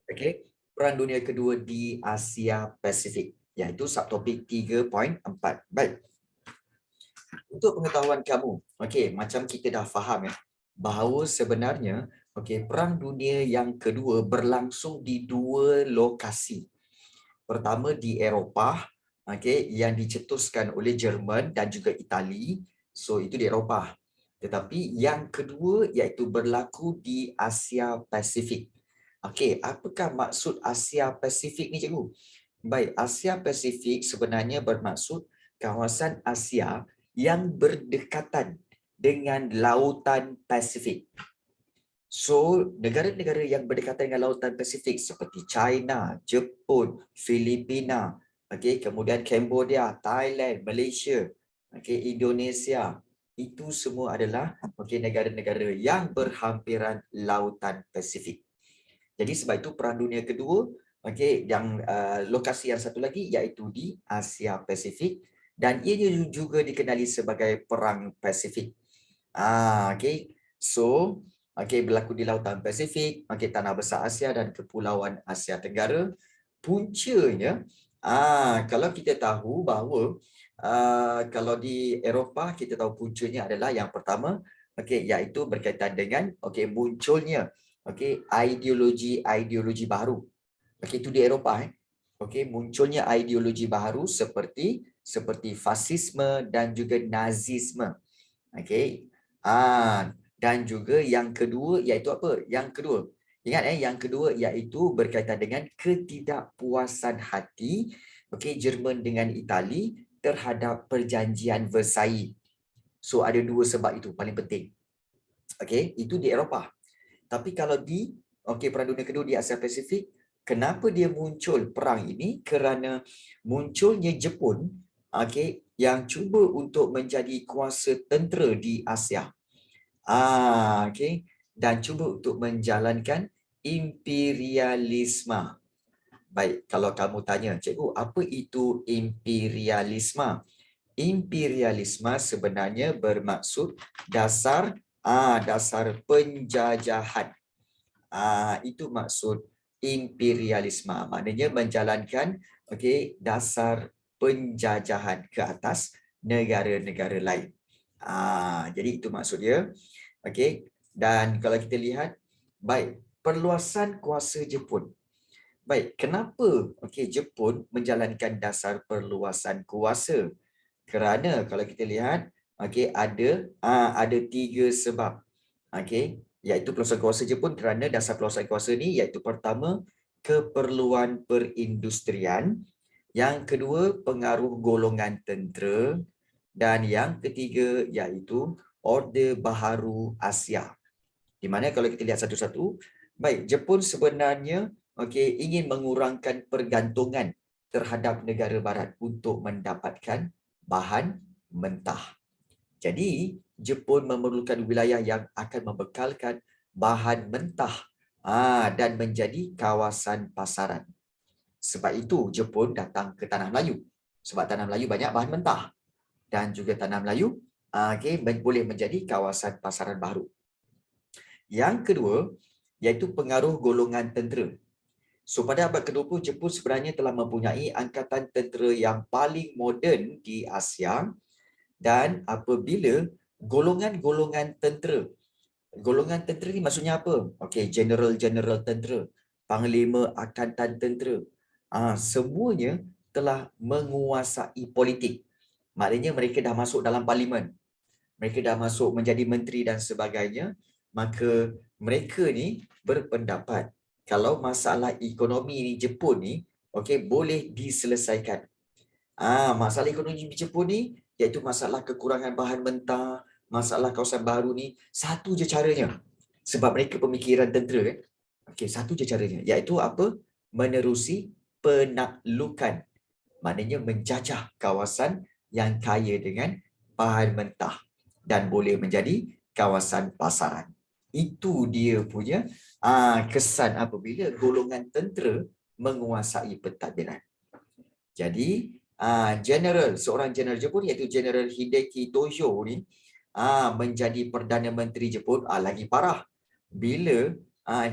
Okey, Perang Dunia Kedua di Asia Pasifik, iaitu subtopik 3.4. Baik, untuk pengetahuan kamu, okey, macam kita dah faham ya, bahawa sebenarnya Perang Dunia yang Kedua berlangsung di dua lokasi. Pertama di Eropah, yang dicetuskan oleh Jerman dan juga Itali. So itu di Eropah. Tetapi yang kedua iaitu berlaku di Asia Pasifik. Okey, apakah maksud Asia Pasifik ni, cikgu? Baik, Asia Pasifik sebenarnya bermaksud kawasan Asia yang berdekatan dengan Lautan Pasifik. So, negara-negara yang berdekatan dengan Lautan Pasifik seperti China, Jepun, Filipina, kemudian Cambodia, Thailand, Malaysia, Indonesia, itu semua adalah negara-negara yang berhampiran Lautan Pasifik. Jadi sebab itu Perang Dunia Kedua, yang lokasi yang satu lagi iaitu di Asia Pasifik dan ia juga dikenali sebagai Perang Pasifik. So, berlaku di Lautan Pasifik, Tanah Besar Asia dan Kepulauan Asia Tenggara. Puncanya, kalau kita tahu bahawa kalau di Eropah kita tahu puncanya adalah yang pertama, iaitu berkaitan dengan munculnya ideologi baru. Itu di Eropah. Munculnya ideologi baru seperti fasisme dan juga nazisme. Dan juga yang kedua iaitu apa? Yang kedua. Ingat yang kedua iaitu berkaitan dengan ketidakpuasan hati Jerman dengan Itali terhadap perjanjian Versailles. So ada dua sebab itu paling penting. Itu di Eropah. Tapi kalau di Perang Dunia Kedua di Asia Pasifik, kenapa dia muncul perang ini? Kerana munculnya Jepun yang cuba untuk menjadi kuasa tentera di Asia. Dan cuba untuk menjalankan imperialisme. Baik, kalau kamu tanya, cikgu, apa itu imperialisme? Imperialisme sebenarnya bermaksud dasar penjajahan. Itu maksud imperialisme. Maknanya menjalankan dasar penjajahan ke atas negara-negara lain. Jadi itu maksud dia. Dan kalau kita lihat, baik, perluasan kuasa Jepun. Baik, kenapa Jepun menjalankan dasar perluasan kuasa? Kerana kalau kita lihat, ada tiga sebab. Iaitu perluasan kuasa Jepun kerana dasar perluasan kuasa ni iaitu pertama, keperluan perindustrian, yang kedua, pengaruh golongan tentera, dan yang ketiga iaitu Orde Baharu Asia. Di mana kalau kita lihat satu-satu, baik, Jepun sebenarnya ingin mengurangkan pergantungan terhadap negara barat untuk mendapatkan bahan mentah. Jadi, Jepun memerlukan wilayah yang akan membekalkan bahan mentah dan menjadi kawasan pasaran. Sebab itu, Jepun datang ke Tanah Melayu. Sebab Tanah Melayu banyak bahan mentah. Dan juga Tanah Melayu boleh menjadi kawasan pasaran baru. Yang kedua, iaitu pengaruh golongan tentera. So, pada abad ke-20, Jepun sebenarnya telah mempunyai angkatan tentera yang paling moden di Asia. Dan apabila golongan-golongan tentera ni maksudnya apa? General-general tentera, panglima angkatan tentera, semuanya telah menguasai politik. Maknanya mereka dah masuk dalam parlimen, mereka dah masuk menjadi menteri dan sebagainya. Maka mereka ni berpendapat kalau masalah ekonomi ni Jepun ni boleh diselesaikan. Masalah ekonomi Jepun ni iaitu masalah kekurangan bahan mentah, masalah kawasan baru ni, satu je caranya. Sebab mereka pemikiran tentera satu je caranya, iaitu apa? Menerusi penaklukan. Maknanya menjajah kawasan yang kaya dengan bahan mentah dan boleh menjadi kawasan pasaran. Itu dia punya kesan apabila golongan tentera menguasai pentadbiran. Jadi, seorang general Jepun iaitu General Hideki Tojo ni menjadi Perdana Menteri Jepun. Lagi parah bila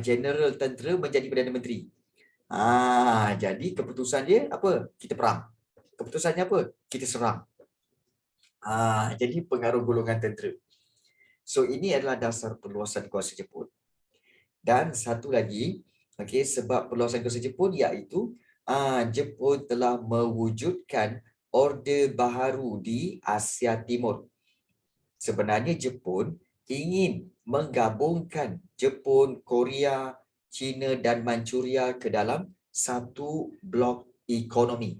general tentera menjadi Perdana Menteri. Jadi keputusan dia apa? Kita perang. Keputusannya apa? Kita serang. Jadi pengaruh golongan tentera. So ini adalah dasar perluasan kuasa Jepun. Dan satu lagi, sebab perluasan kuasa Jepun iaitu Jepun telah mewujudkan Orde Baharu di Asia Timur. Sebenarnya Jepun ingin menggabungkan Jepun, Korea, China dan Manchuria ke dalam satu blok ekonomi.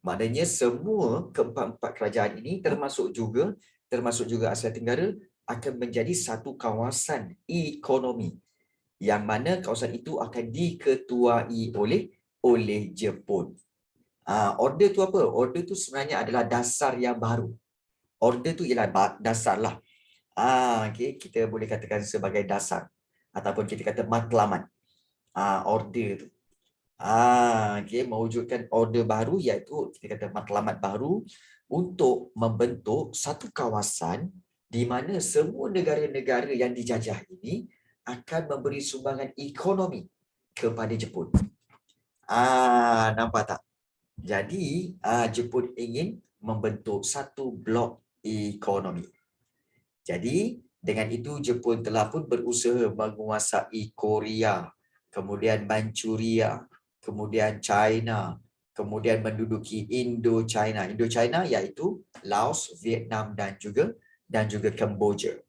Maknanya semua keempat-empat kerajaan ini termasuk juga Asia Tenggara akan menjadi satu kawasan ekonomi yang mana kawasan itu akan diketuai oleh Jepun. Order tu apa? Order tu sebenarnya adalah dasar yang baru. Order tu ialah dasar lah. Kita boleh katakan sebagai dasar ataupun kita kata matlamat. Order tu. Mewujudkan order baru iaitu kita kata matlamat baru untuk membentuk satu kawasan di mana semua negara-negara yang dijajah ini akan memberi sumbangan ekonomi kepada Jepun. Nampak tak? Jadi Jepun ingin membentuk satu blok ekonomi. Jadi dengan itu Jepun telah pun berusaha menguasai Korea, kemudian Manchuria, kemudian China, kemudian menduduki Indo-China. Indo-China iaitu Laos, Vietnam dan juga Kemboja.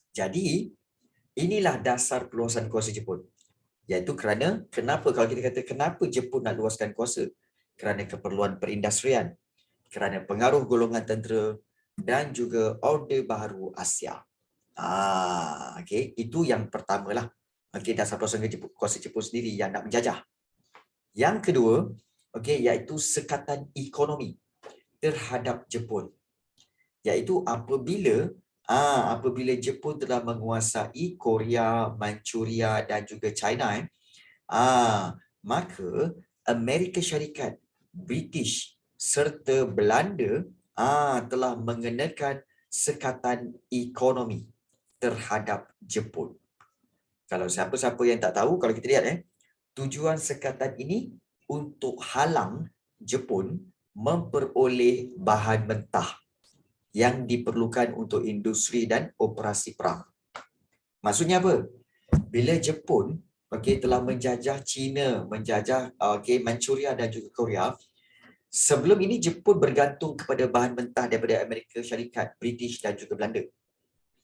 Jadi inilah dasar perluasan kuasa Jepun. Iaitu kerana kalau kita kata kenapa Jepun nak luaskan kuasa? Kerana keperluan perindustrian, kerana pengaruh golongan tentera dan juga Orde Baharu Asia. Itu yang pertamalah. Dasar perluasan kuasa Jepun sendiri yang nak menjajah. Yang kedua, iaitu sekatan ekonomi terhadap Jepun. Iaitu apabila Jepun telah menguasai Korea, Manchuria dan juga China, maka Amerika Syarikat, British serta Belanda telah mengenakan sekatan ekonomi terhadap Jepun. Kalau siapa-siapa yang tak tahu, kalau kita lihat tujuan sekatan ini untuk halang Jepun memperoleh bahan mentah yang diperlukan untuk industri dan operasi perang. Maksudnya apa? Bila Jepun telah menjajah China, menjajah Manchuria dan juga Korea, sebelum ini Jepun bergantung kepada bahan mentah daripada Amerika Syarikat, British dan juga Belanda.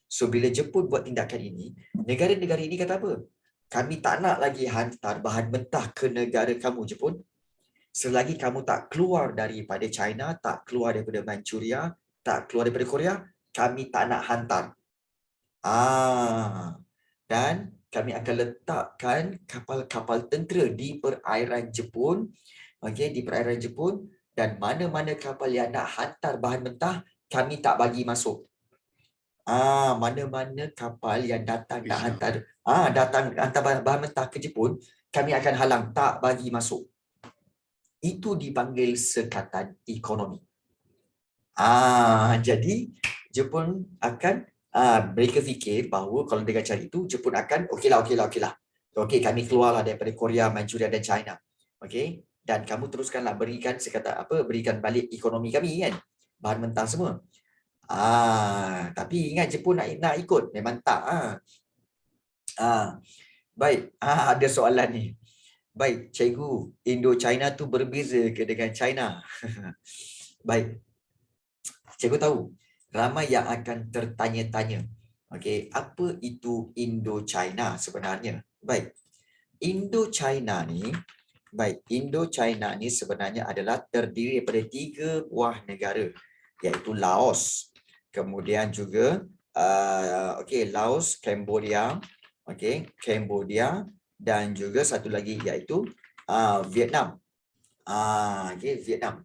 So bila Jepun buat tindakan ini, negara-negara ini kata apa? Kami tak nak lagi hantar bahan mentah ke negara kamu Jepun. Selagi kamu tak keluar daripada China, tak keluar daripada Manchuria, tak keluar daripada Korea, kami tak nak hantar. Dan kami akan letakkan kapal-kapal tentera di perairan Jepun, di perairan Jepun, dan mana-mana kapal yang nak hantar bahan mentah, kami tak bagi masuk. Mana-mana kapal yang datang nak hantar bahan mentah ke Jepun, kami akan halang, tak bagi masuk. Itu dipanggil sekatan ekonomi. Jadi Jepun akan mereka fikir bahawa kalau dengan cara itu Jepun akan okeylah. Kami keluarlah daripada Korea, Manchuria dan China. Dan kamu teruskanlah berikan balik ekonomi kami kan. Bahan mentah semua. Tapi ingat Jepun nak ikut memang tak. Baik, ada soalan ni. Baik, cikgu, Indo-China tu berbeza ke dengan China? Baik. Cikgu tahu ramai yang akan tertanya-tanya. Apa itu Indo-China sebenarnya? Baik. Indo-China ni sebenarnya adalah terdiri daripada 3 buah negara, iaitu Laos, kemudian juga Laos, Cambodia, dan juga satu lagi iaitu Vietnam. Vietnam.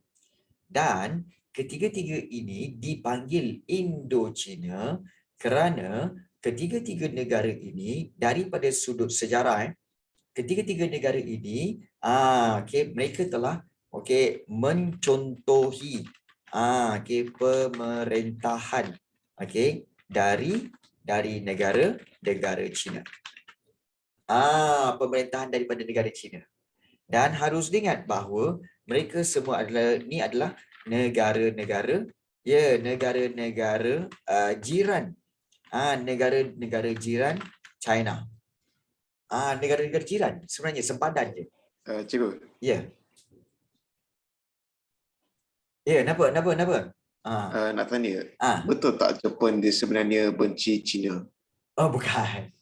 Dan ketiga-tiga ini dipanggil Indo-China kerana ketiga-tiga negara ini daripada sudut sejarah ketiga-tiga negara ini mereka telah mencontohi pemerintahan dari negara China. Pemerintahan daripada negara China. Dan harus diingat bahawa mereka semua adalah negara-negara negara-negara jiran. Negara-negara jiran China. Negara-negara jiran sebenarnya sempadan je. Cikgu. Ya. Ya, kenapa? Nak tanya, Ah. betul tak Jepun dia sebenarnya benci China? Oh, bukan.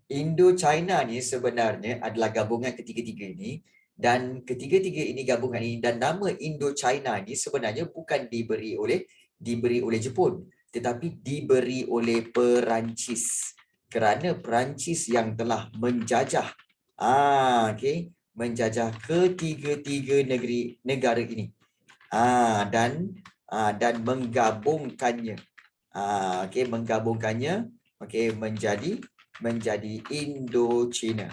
Indo-China ni sebenarnya adalah gabungan ketiga-tiga ini, dan ketiga-tiga ini gabungan ini, dan nama Indo-China ni sebenarnya bukan diberi oleh Jepun, tetapi diberi oleh Perancis, kerana Perancis yang telah menjajah menjajah ketiga-tiga negara ini dan menggabungkannya menjadi Indo-China.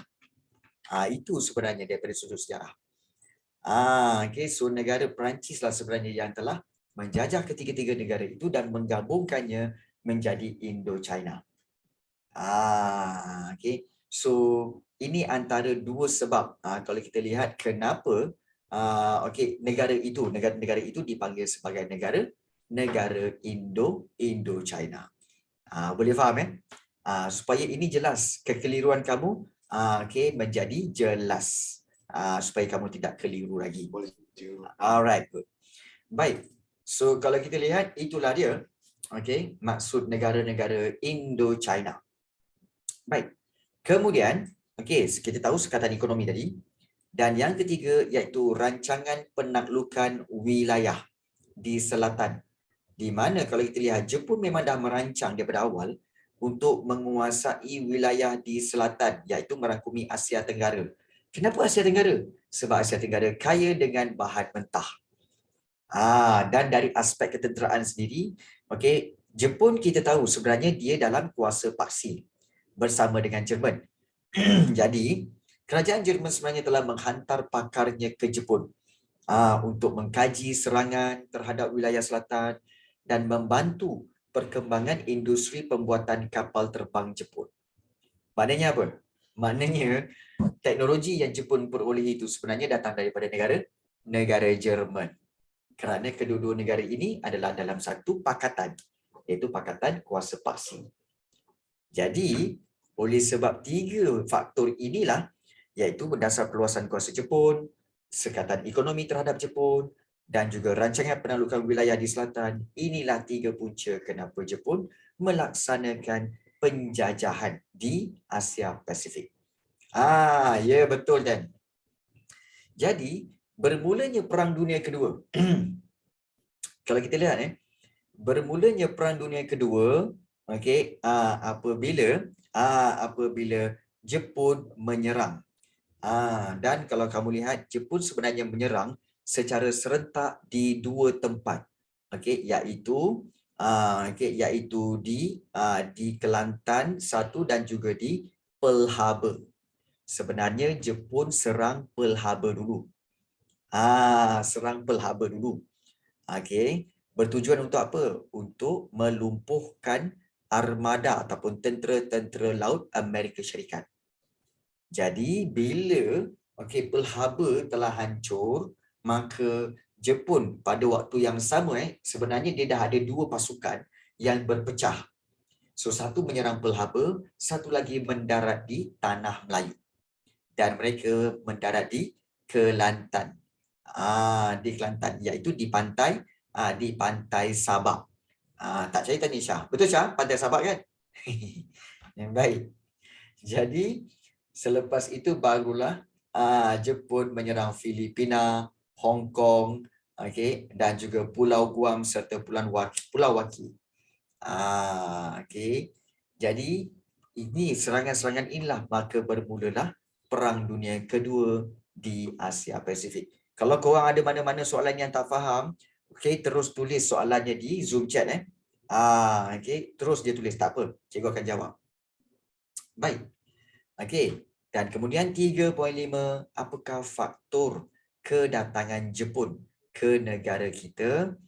Itu sebenarnya daripada sudut sejarah. So negara Perancis lah sebenarnya yang telah menjajah ketiga-tiga negara itu dan menggabungkannya menjadi Indo-China. So ini antara dua sebab kalau kita lihat kenapa negara itu dipanggil sebagai negara Indo-China. Boleh faham supaya ini jelas, kekeliruan kamu menjadi jelas, supaya kamu tidak keliru lagi. Boleh. Alright, good. Baik. So kalau kita lihat, itulah dia maksud negara-negara Indo-China. Baik. Kemudian kita tahu sekatan ekonomi tadi, dan yang ketiga iaitu rancangan penaklukan wilayah di selatan, di mana kalau kita lihat Jepun memang dah merancang daripada awal untuk menguasai wilayah di selatan, iaitu merangkumi Asia Tenggara. Kenapa Asia Tenggara? Sebab Asia Tenggara kaya dengan bahan mentah. Dan dari aspek ketenteraan sendiri, Jepun kita tahu sebenarnya dia dalam kuasa paksi bersama dengan Jerman. Jadi, kerajaan Jerman sebenarnya telah menghantar pakarnya ke Jepun untuk mengkaji serangan terhadap wilayah selatan dan membantu perkembangan industri pembuatan kapal terbang Jepun. Maknanya apa? Maknanya teknologi yang Jepun peroleh itu sebenarnya datang daripada negara Jerman. Kerana kedua-dua negara ini adalah dalam satu pakatan, iaitu pakatan kuasa paksi. Jadi, oleh sebab tiga faktor inilah, iaitu berdasar perluasan kuasa Jepun, sekatan ekonomi terhadap Jepun, dan juga rancangan penaklukan wilayah di selatan, inilah tiga punca kenapa Jepun melaksanakan penjajahan di Asia Pasifik. Ya, betul kan? Jadi, bermulanya Perang Dunia Kedua. Kalau kita lihat bermulanya Perang Dunia Kedua, apabila Jepun menyerang. Dan kalau kamu lihat, Jepun sebenarnya menyerang secara serentak di dua tempat, iaitu di Kelantan satu dan juga di Pearl Harbor. Sebenarnya Jepun serang Pearl Harbor dulu. Bertujuan untuk apa? Untuk melumpuhkan armada ataupun tentera-tentera laut Amerika Syarikat. Jadi bila Pearl Harbor telah hancur, maka Jepun pada waktu yang sama sebenarnya dia dah ada dua pasukan yang berpecah. So satu menyerang Pearl Harbor, satu lagi mendarat di tanah Melayu. Dan mereka mendarat di Kelantan. Di Kelantan, iaitu di pantai Sabak. Tak cerita ni Syah. Betul Syah? Pantai Sabak kan? Yang baik. Jadi selepas itu barulah Jepun menyerang Filipina, Hong Kong, dan juga Pulau Guam serta Pulau Waki. Jadi ini serangan-serangan inilah maka bermulalah Perang Dunia Kedua di Asia Pasifik. Kalau korang ada mana-mana soalan yang tak faham, terus tulis soalannya di Zoom chat terus dia tulis, tak apa, cikgu akan jawab. Baik. Dan kemudian 3.5, apakah faktor kedatangan Jepun ke negara kita?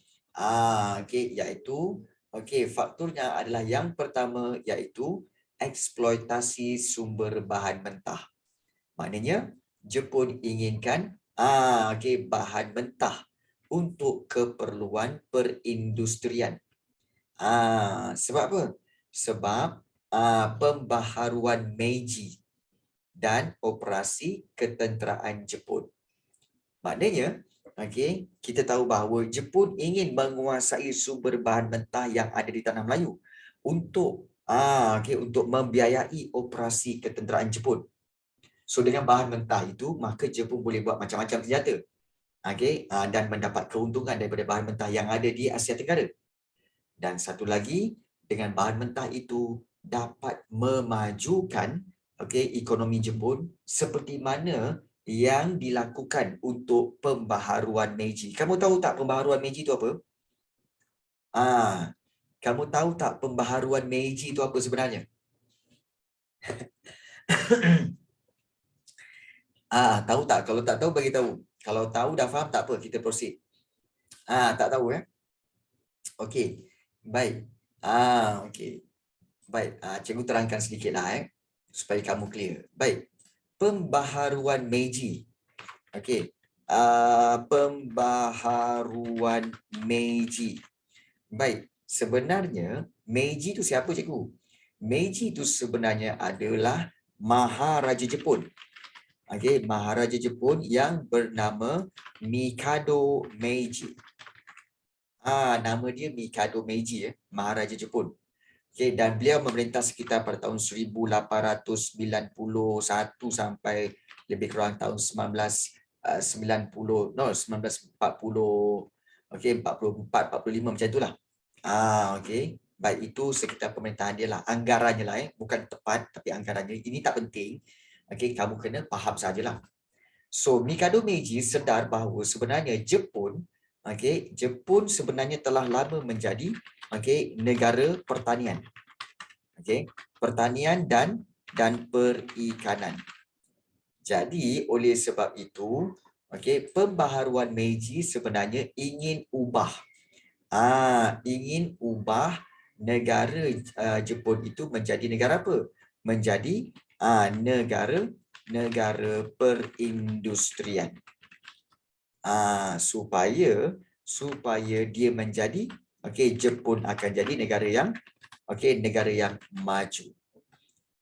Iaitu faktornya adalah yang pertama, iaitu eksploitasi sumber bahan mentah. Maknanya Jepun inginkan bahan mentah untuk keperluan perindustrian. Sebab apa? Sebab pembaharuan Meiji dan operasi ketenteraan Jepun. Maknanya, kita tahu bahawa Jepun ingin menguasai sumber bahan mentah yang ada di tanah Melayu untuk untuk membiayai operasi ketenteraan Jepun. So dengan bahan mentah itu, maka Jepun boleh buat macam-macam senjata. Dan mendapat keuntungan daripada bahan mentah yang ada di Asia Tenggara. Dan satu lagi, dengan bahan mentah itu dapat memajukan ekonomi Jepun seperti mana yang dilakukan untuk pembaharuan Meiji. Kamu tahu tak pembaharuan Meiji itu apa? Kamu tahu tak pembaharuan Meiji itu apa sebenarnya? Tahu tak? Kalau tak tahu, bagi tahu. Kalau tahu dah faham, tak apa, kita proceed. Tak tahu ya? Okey. Baik. Okey. Baik, cikgu terangkan sedikitlah supaya kamu clear. Baik. Pembaharuan Meiji. Okey. Pembaharuan Meiji. Baik, sebenarnya Meiji itu siapa, cikgu? Meiji itu sebenarnya adalah Maharaja Jepun. Maharaja Jepun yang bernama Mikado Meiji. Nama dia Mikado Meiji, Maharaja Jepun. Dan beliau memerintah sekitar pada tahun 1891 sampai lebih kurang tahun 1940, 1940, 44, 45 macam itulah. Baik, itu sekitar pemerintahan dia lah, anggarannya lah, bukan tepat tapi anggarannya. Ini tak penting. Kamu kena faham sajalah. So Mikado Meiji sedar bahawa sebenarnya Jepun sebenarnya telah lama menjadi negara pertanian. Pertanian dan perikanan. Jadi oleh sebab itu, pembaharuan Meiji sebenarnya ingin ubah negara Jepun itu menjadi negara apa? Menjadi negara perindustrian. Supaya dia menjadi Jepun akan jadi negara yang maju.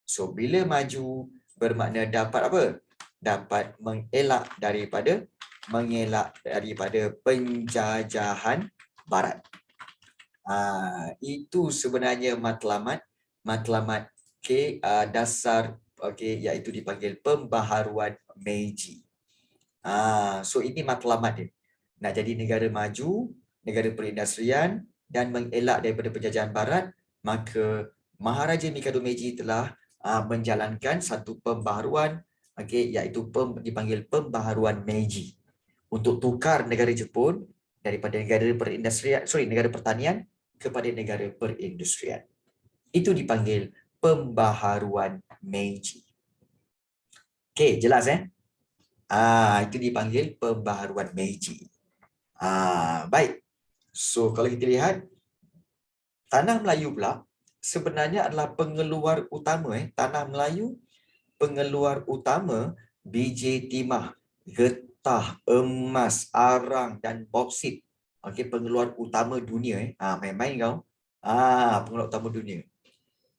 So bila maju bermakna dapat apa? Dapat mengelak daripada penjajahan barat. Itu sebenarnya matlamat dasar iaitu dipanggil pembaharuan Meiji. So ini matlamat dia. Nak jadi negara maju, negara perindustrian dan mengelak daripada penjajahan barat, maka Maharaja Mikado Meiji telah menjalankan satu pembaharuan iaitu dipanggil pembaharuan Meiji untuk tukar negara Jepun daripada negara negara pertanian kepada negara perindustrian. Itu dipanggil pembaharuan Meiji. Okey, jelas itu dipanggil pembaharuan Meiji. Baik. So kalau kita lihat tanah Melayu pula sebenarnya adalah pengeluar utama tanah Melayu, pengeluar utama biji timah, getah, emas, arang dan bauksit. Pengeluar utama dunia main-main kau. Pengeluar utama dunia.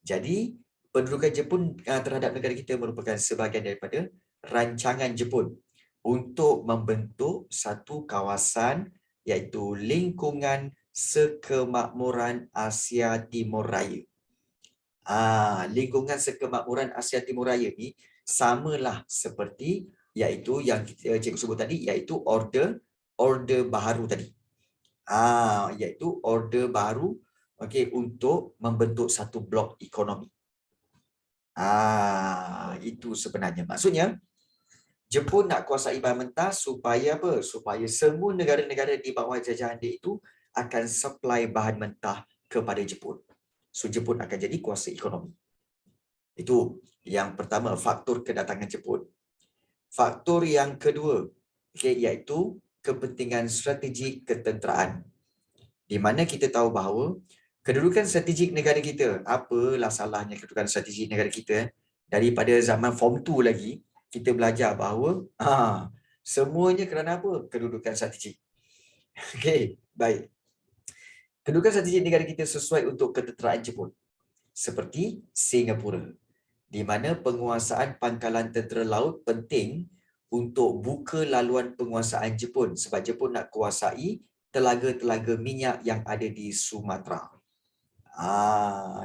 Jadi pendudukan Jepun terhadap negara kita merupakan sebahagian daripada rancangan Jepun untuk membentuk satu kawasan iaitu lingkungan sekemakmuran Asia Timur Raya. Lingkungan sekemakmuran Asia Timur Raya ni samalah seperti iaitu yang cikgu sebut tadi, iaitu order baharu tadi. Iaitu order baru untuk membentuk satu blok ekonomi. Itu sebenarnya maksudnya. Jepun nak kuasai bahan mentah supaya apa? Supaya semua negara-negara di bawah jajahan dia itu akan supply bahan mentah kepada Jepun. So Jepun akan jadi kuasa ekonomi. Itu yang pertama, faktor kedatangan Jepun. Faktor yang kedua, iaitu kepentingan strategik ketenteraan. Di mana kita tahu bahawa kedudukan strategik negara kita, apalah salahnya kedudukan strategik negara kita daripada zaman Form 2 lagi, kita belajar bahawa semuanya kerana apa? Kedudukan strategik. Okey, baik. Kedudukan strategik negara kita sesuai untuk ketenteraan Jepun. Seperti Singapura, di mana penguasaan pangkalan tentera laut penting untuk buka laluan penguasaan Jepun sebab Jepun nak kuasai telaga-telaga minyak yang ada di Sumatera.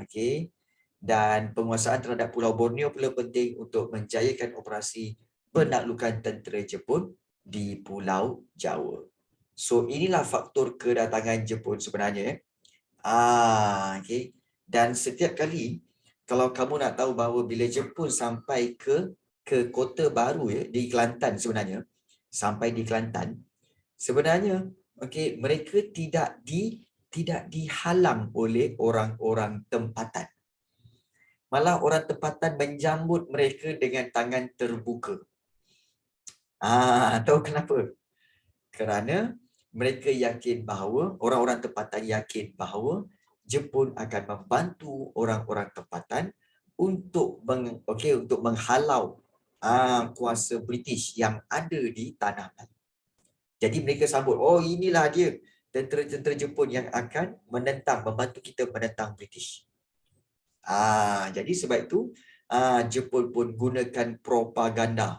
Okey. Dan penguasaan terhadap Pulau Borneo pula penting untuk menjayakan operasi penaklukan tentera Jepun di Pulau Jawa. So inilah faktor kedatangan Jepun sebenarnya. Okey. Dan setiap kali kalau kamu nak tahu bahawa bila Jepun sampai ke kota baru di Kelantan sebenarnya, sampai di Kelantan, sebenarnya okey, mereka tidak dihalang oleh orang-orang tempatan. Malah orang tempatan menjambut mereka dengan tangan terbuka. Tahu kenapa? Kerana mereka yakin bahawa, orang-orang tempatan yakin bahawa Jepun akan membantu orang-orang tempatan untuk untuk menghalau kuasa British yang ada di tanah Melayu. Jadi mereka sambut, oh inilah dia tentera-tentera Jepun yang akan membantu kita menentang British. Jadi sebab itu Jepun pun gunakan propaganda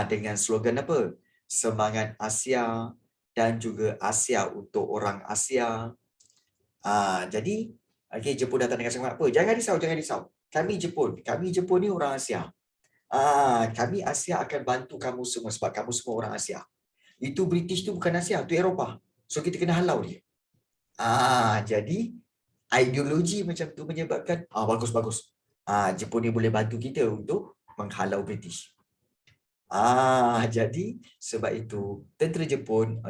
dengan slogan apa? Semangat Asia dan juga Asia untuk orang Asia. Jadi Jepun datang dengan semangat apa? Jangan risau. Kami Jepun ni orang Asia. Kami Asia akan bantu kamu semua sebab kamu semua orang Asia. Itu British tu bukan Asia, tu Eropah. So kita kena halau dia. Jadi ideologi macam tu menyebabkan bagus. Jepun ni boleh bantu kita untuk menghalau British. Jadi sebab itu tentera Jepun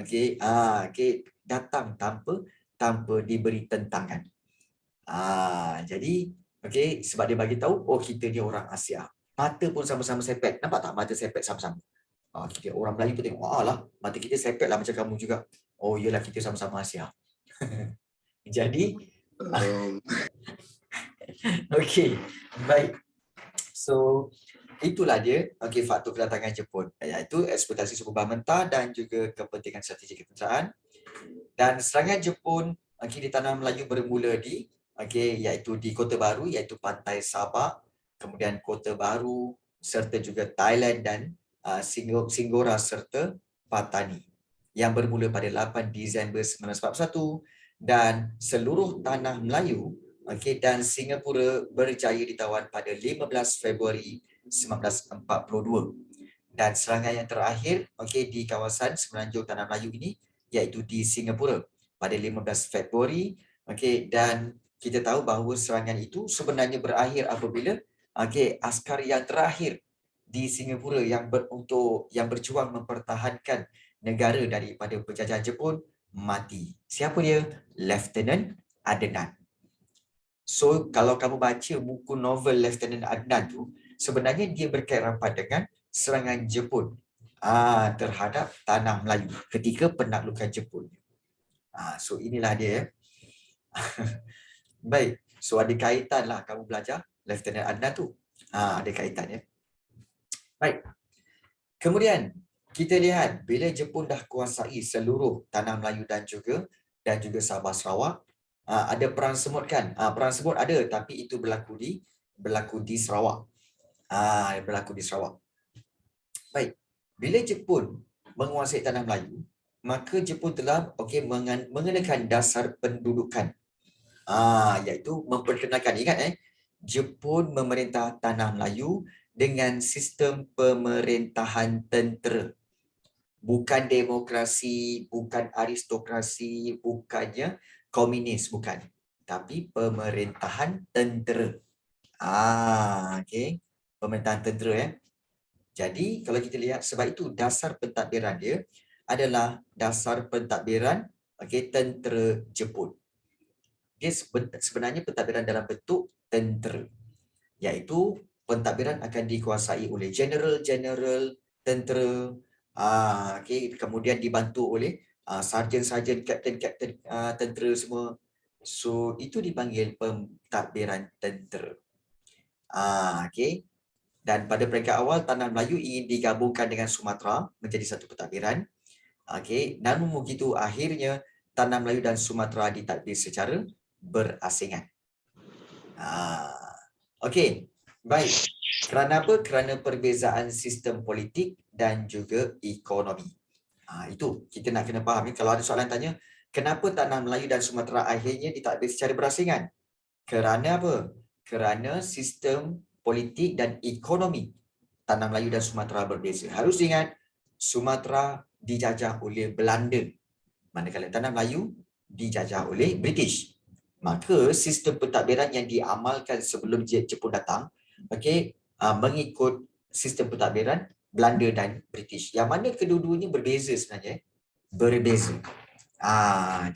datang tanpa diberi tentangan. Jadi sebab dia bagi tahu kita ni orang Asia. Mata pun sama-sama sepet. Nampak tak mata sepet sama-sama? Kita orang Melayu tu tengok, mata kita sepet lah macam kamu juga. Oh iyalah, kita sama-sama Asia. Jadi baik. So itulah dia faktor kedatangan Jepun, iaitu eksploitasi sumber bahan mentah dan juga kepentingan strategi ketenteraan. Dan serangan Jepun di tanah Melayu bermula iaitu di Kota Baru, iaitu Pantai Sabak, kemudian Kota Baru serta juga Thailand dan Singgora serta Patani yang bermula pada 8 Disember 1941, dan seluruh tanah Melayu dan Singapura berjaya ditawan pada 15 Februari 1942. Dan serangan yang terakhir di kawasan semenanjung tanah Melayu ini iaitu di Singapura pada 15 Februari. Dan kita tahu bahawa serangan itu sebenarnya berakhir apabila askar yang terakhir di Singapura yang berjuang mempertahankan negara daripada penjajahan Jepun mati. Siapa dia? Lieutenant Adnan. So kalau kamu baca buku novel Lieutenant Adnan tu, sebenarnya dia berkait rapat dengan serangan Jepun terhadap tanah Melayu ketika penaklukan Jepun. So inilah dia. Baik, so ada kaitan lah kamu belajar Lieutenant Adnan tu. Ada kaitan ya. Baik. Kemudian kita lihat bila Jepun dah kuasai seluruh tanah Melayu dan juga Sabah Sarawak, ada perang semut kan? Perang semut ada, tapi itu berlaku di Sarawak. Berlaku di Sarawak. Baik. Bila Jepun menguasai tanah Melayu, maka Jepun telah mengenakan dasar pendudukan. Iaitu memperkenalkan, ingat Jepun memerintah tanah Melayu dengan sistem pemerintahan tentera. Bukan demokrasi, bukan aristokrasi, bukannya komunis, bukan. Tapi pemerintahan tentera. Pemerintahan tentera Jadi kalau kita lihat, sebab itu dasar pentadbiran dia adalah dasar pentadbiran tentera Jepun. Dia sebenarnya pentadbiran dalam bentuk tentera. Iaitu pentadbiran akan dikuasai oleh general-general tentera, kemudian dibantu oleh sarjan-sarjan, kapten-kapten tentera semua. So itu dipanggil pentadbiran tentera. Dan pada peringkat awal, Tanah Melayu ingin digabungkan dengan Sumatera menjadi satu pentadbiran. Okey, namun begitu akhirnya Tanah Melayu dan Sumatera ditadbir secara berasingan. Okey, baik. Kerana apa? Kerana perbezaan sistem politik dan juga ekonomi. Itu kita nak kena faham. Kalau ada soalan tanya, kenapa Tanah Melayu dan Sumatera akhirnya ditadbir secara berasingan? Kerana apa? Kerana sistem politik dan ekonomi Tanah Melayu dan Sumatera berbeza. Harus ingat, Sumatera dijajah oleh Belanda, manakala Tanah Melayu dijajah oleh British. Maka sistem pentadbiran yang diamalkan sebelum Jepun datang, mengikut sistem pentadbiran Belanda dan British. Yang mana kedua-duanya berbeza sebenarnya. Berbeza.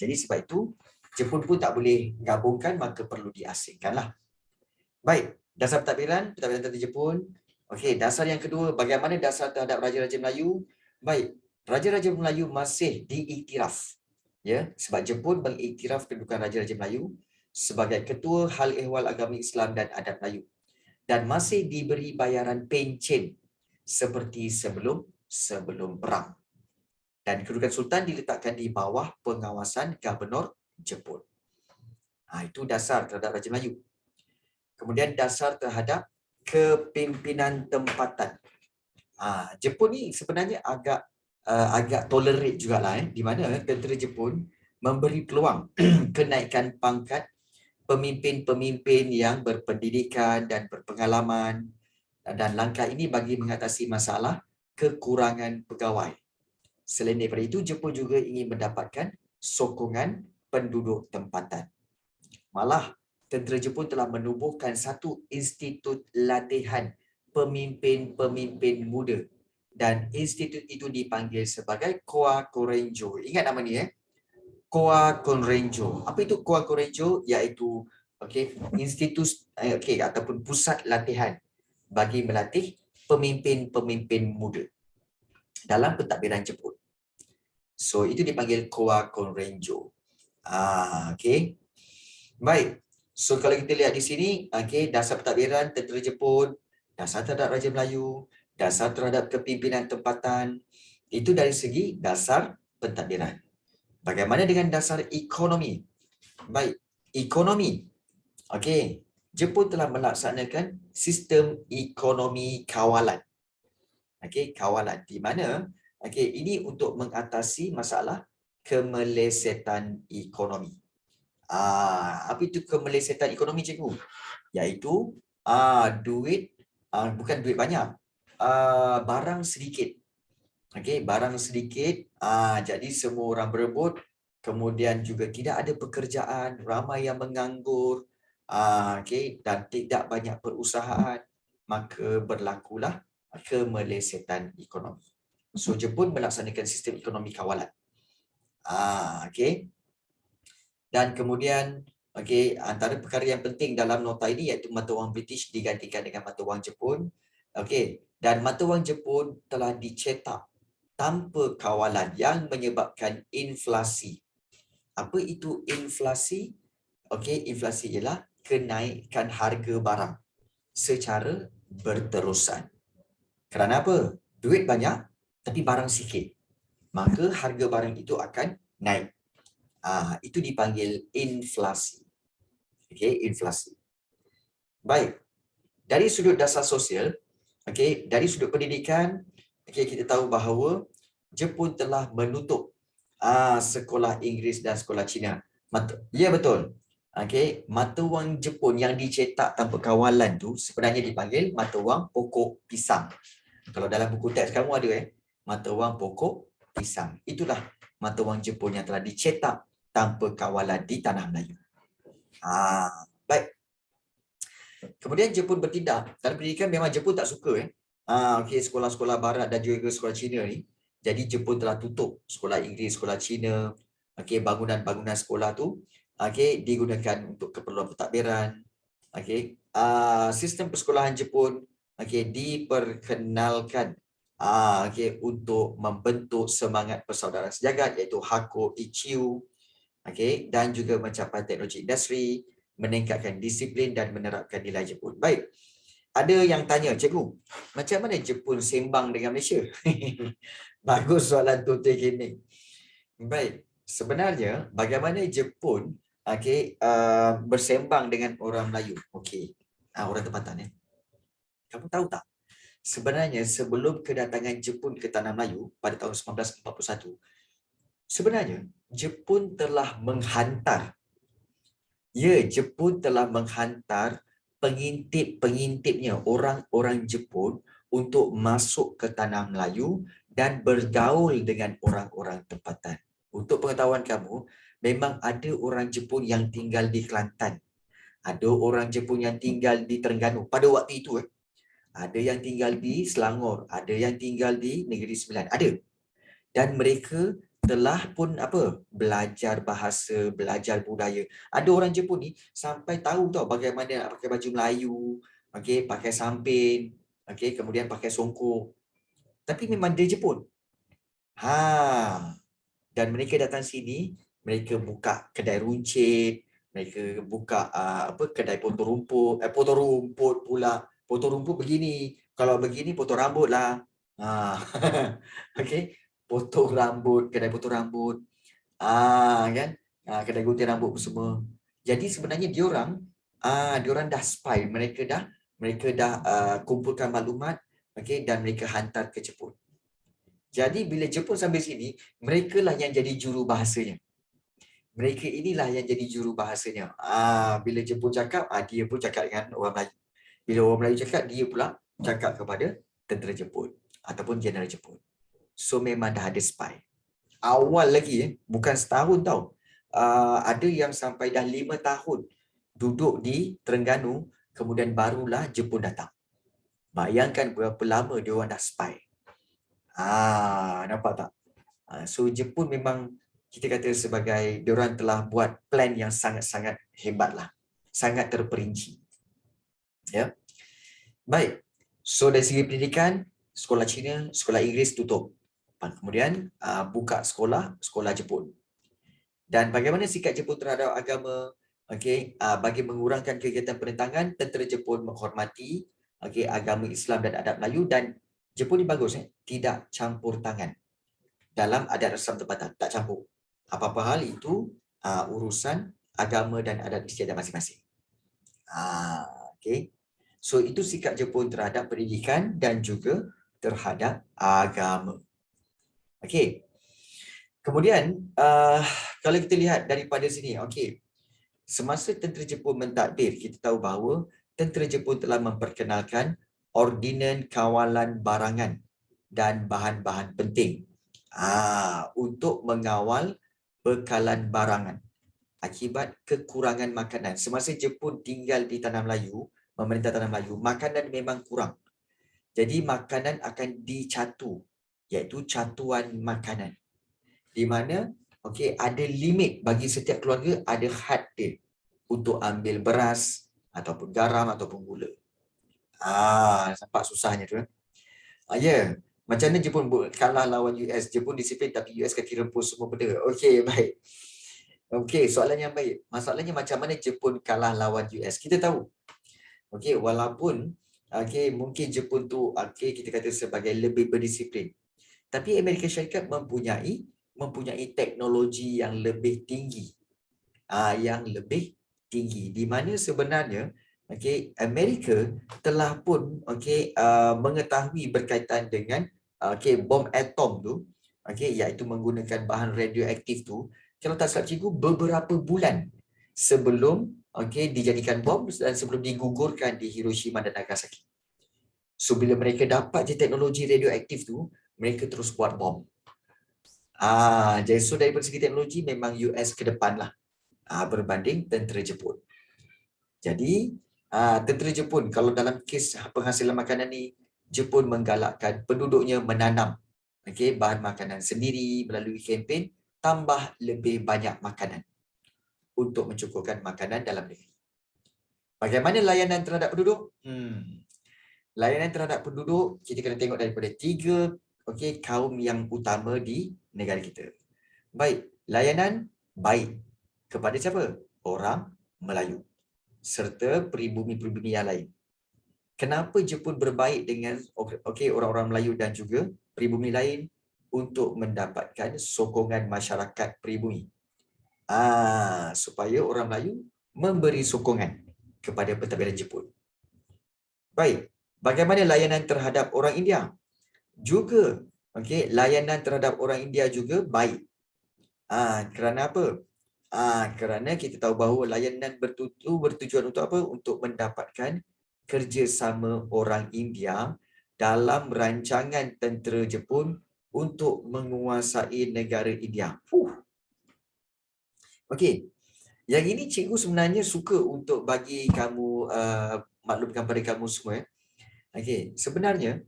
Jadi sebab itu Jepun pun tak boleh gabungkan, maka perlu diasingkanlah. Baik, dasar pentadbiran tentera Jepun. Okey, dasar yang kedua, bagaimana dasar terhadap Raja-Raja Melayu? Baik, Raja-Raja Melayu masih diiktiraf. Ya, sebab Jepun mengiktiraf kedudukan Raja-Raja Melayu sebagai ketua Hal Ehwal Agama Islam dan Adat Melayu dan masih diberi bayaran pencen seperti sebelum perang. Dan kedudukan sultan diletakkan di bawah pengawasan Gubernur Jepun. Itu dasar terhadap Raja Melayu. Kemudian dasar terhadap kepimpinan tempatan. Jepun ni sebenarnya agak tolerate jugalah, di mana tentera Jepun memberi peluang kenaikan pangkat pemimpin-pemimpin yang berpendidikan dan berpengalaman, dan langkah ini bagi mengatasi masalah kekurangan pegawai. Selain daripada itu, Jepun juga ingin mendapatkan sokongan penduduk tempatan. Malah, tentera Jepun telah menubuhkan satu institut latihan pemimpin-pemimpin muda. Dan institut itu dipanggil sebagai Koa Korenjo. Ingat nama ni, Koa Korenjo. Apa itu Koa Korenjo? Iaitu institut ataupun pusat latihan bagi melatih pemimpin-pemimpin muda dalam pentadbiran Jepun. So itu dipanggil Koa Korenjo. Baik. So kalau kita lihat di sini, dasar pentadbiran tentera Jepun, dasar terhadap Raja Melayu, dasar terhadap kepimpinan tempatan, itu dari segi dasar pentadbiran. Bagaimana dengan dasar ekonomi? Baik, ekonomi. Jepun telah melaksanakan sistem ekonomi kawalan. Kawalan di mana ini untuk mengatasi masalah kemelesetan ekonomi. Apa itu kemelesetan ekonomi, cikgu? Iaitu duit, bukan duit banyak, barang sedikit. Barang sedikit, jadi semua orang berebut, kemudian juga tidak ada pekerjaan, ramai yang menganggur, dan tidak banyak perusahaan, maka berlakulah kemelesetan ekonomi. So Jepun melaksanakan sistem ekonomi kawalan. Dan kemudian antara perkara yang penting dalam nota ini iaitu mata wang British digantikan dengan mata wang Jepun. Dan mata wang Jepun telah dicetak tanpa kawalan yang menyebabkan inflasi. Apa itu inflasi? Inflasi ialah kenaikan harga barang secara berterusan. Kerana apa? Duit banyak tapi barang sikit. Maka harga barang itu akan naik. Itu dipanggil inflasi. Inflasi. Baik. Dari sudut dasar sosial, dari sudut pendidikan, kita tahu bahawa Jepun telah menutup sekolah Inggeris dan sekolah Cina. Ya, betul. Mata wang Jepun yang dicetak tanpa kawalan tu sebenarnya dipanggil mata wang pokok pisang. Kalau dalam buku teks kamu ada mata wang pokok pisang. Itulah mata wang Jepun yang telah dicetak tanpa kawalan di Tanah Melayu. Baik. Kemudian Jepun bertindak. Dalam pendidikan memang Jepun tak suka sekolah-sekolah barat dan juga sekolah Cina ni. Jadi Jepun telah tutup sekolah Inggeris, sekolah Cina. Bangunan-bangunan sekolah tu digunakan untuk keperluan pentadbiran. Sistem persekolahan Jepun diperkenalkan untuk membentuk semangat persaudaraan sejagat iaitu Hakko Ichiu, dan juga mencapai teknologi industri, meningkatkan disiplin dan menerapkan nilai Jepun. Baik. Ada yang tanya, cikgu, macam mana Jepun sembang dengan Malaysia? Bagus soalan tu teknik. Baik, sebenarnya bagaimana Jepun bersembang dengan orang Melayu? Okey, orang tempatan. Kamu tahu tak? Sebenarnya sebelum kedatangan Jepun ke Tanah Melayu pada tahun 1941, sebenarnya Jepun telah menghantar Jepun telah menghantar pengintip-pengintipnya, orang-orang Jepun untuk masuk ke Tanah Melayu dan bergaul dengan orang-orang tempatan. Untuk pengetahuan kamu, memang ada orang Jepun yang tinggal di Kelantan. Ada orang Jepun yang tinggal di Terengganu pada waktu itu. Ada yang tinggal di Selangor, ada yang tinggal di Negeri Sembilan. Ada. Dan mereka telah pun belajar bahasa, belajar budaya. Ada orang Jepun ni sampai tahu tau bagaimana nak pakai baju Melayu, pakai sampin, kemudian pakai songkok. Tapi memang dia Jepun. Dan mereka datang sini, mereka buka kedai runcit, mereka buka kedai potong rumput pula. Potong rumput begini, kalau begini potong rambut lah. Potong rambut, kedai potong rambut. Kan? Kedai gunting rambut semua. Jadi sebenarnya diorang dah spy, mereka dah kumpulkan maklumat, dan mereka hantar ke Jepun. Jadi bila Jepun sampai sini, mereka lah yang jadi juru bahasanya. Mereka inilah yang jadi juru bahasanya. Bila Jepun cakap, dia pun cakap dengan orang Melayu. Bila orang Melayu cakap, dia pula cakap kepada tentera Jepun ataupun jeneral Jepun. So memang dah ada spy. Awal lagi, bukan setahun tau. Ada yang sampai dah 5 tahun duduk di Terengganu, kemudian barulah Jepun datang. Bayangkan berapa lama dia orang dah spy. Nampak tak? So Jepun memang kita kata sebagai diorang telah buat plan yang sangat-sangat hebat lah. Sangat terperinci. Ya. Baik. So dari segi pendidikan, sekolah Cina, sekolah Inggeris tutup. Kemudian buka sekolah Jepun. Dan bagaimana sikap Jepun terhadap agama? Bagi mengurangkan kegiatan perentangan, tentera Jepun menghormati agama Islam dan adat Melayu, dan Jepun ni bagus, tidak campur tangan dalam adat Islam tempatan, tak campur. Apa-apa hal itu urusan agama dan adat istiadat masing-masing. So itu sikap Jepun terhadap pendidikan dan juga terhadap agama. Kemudian kalau kita lihat daripada sini, semasa tentera Jepun mentadbir, kita tahu bahawa tentera Jepun telah memperkenalkan Ordinan Kawalan Barangan dan bahan-bahan penting untuk mengawal bekalan barangan akibat kekurangan makanan. Semasa Jepun tinggal di Tanah Melayu, memerintah Tanah Melayu, makanan memang kurang. Jadi makanan akan dicatu, iaitu catuan makanan. Di mana ada limit bagi setiap keluarga, ada had dia untuk ambil beras ataupun garam ataupun gula. Nampak susahnya tu. Macam mana Jepun kalah lawan US? Jepun disiplin tapi US kaki rempus semua benda. Baik. Soalan yang baik. Masalahnya macam mana Jepun kalah lawan US? Kita tahu. Walaupun mungkin Jepun tu kita kata sebagai lebih berdisiplin. Tapi Amerika Syarikat mempunyai teknologi yang lebih tinggi. Di mana sebenarnya Amerika telah pun mengetahui berkaitan dengan bom atom tu, iaitu menggunakan bahan radioaktif tu. Kalau tak silap cikgu, beberapa bulan sebelum dijadikan bom dan sebelum digugurkan di Hiroshima dan Nagasaki. So bila mereka dapat je teknologi radioaktif tu, mereka terus buat bom. Jadi so dari segi teknologi memang US ke depan lah berbanding tentera Jepun. Jadi tentera Jepun, kalau dalam kes penghasilan makanan ni, Jepun menggalakkan penduduknya menanam bahan makanan sendiri melalui kempen tambah lebih banyak makanan untuk mencukupkan makanan dalam negeri. Bagaimana layanan terhadap penduduk? Layanan terhadap penduduk kita kena tengok daripada 3 kaum yang utama di negara kita. Baik, layanan baik kepada siapa? Orang Melayu serta peribumi-peribumi yang lain. kenapa Jepun berbaik dengan orang-orang Melayu dan juga pribumi lain untuk mendapatkan sokongan masyarakat pribumi. Supaya orang Melayu memberi sokongan kepada pentadbiran Jepun. Baik, bagaimana layanan terhadap orang India? Juga, layanan terhadap orang India juga baik. Kerana apa? Kerana kita tahu bahawa layanan bertujuan untuk apa? Untuk mendapatkan kerjasama orang India dalam rancangan tentera Jepun untuk menguasai negara India. Okey. Yang ini cikgu sebenarnya suka untuk bagi kamu maklumkan pada kamu semua. Sebenarnya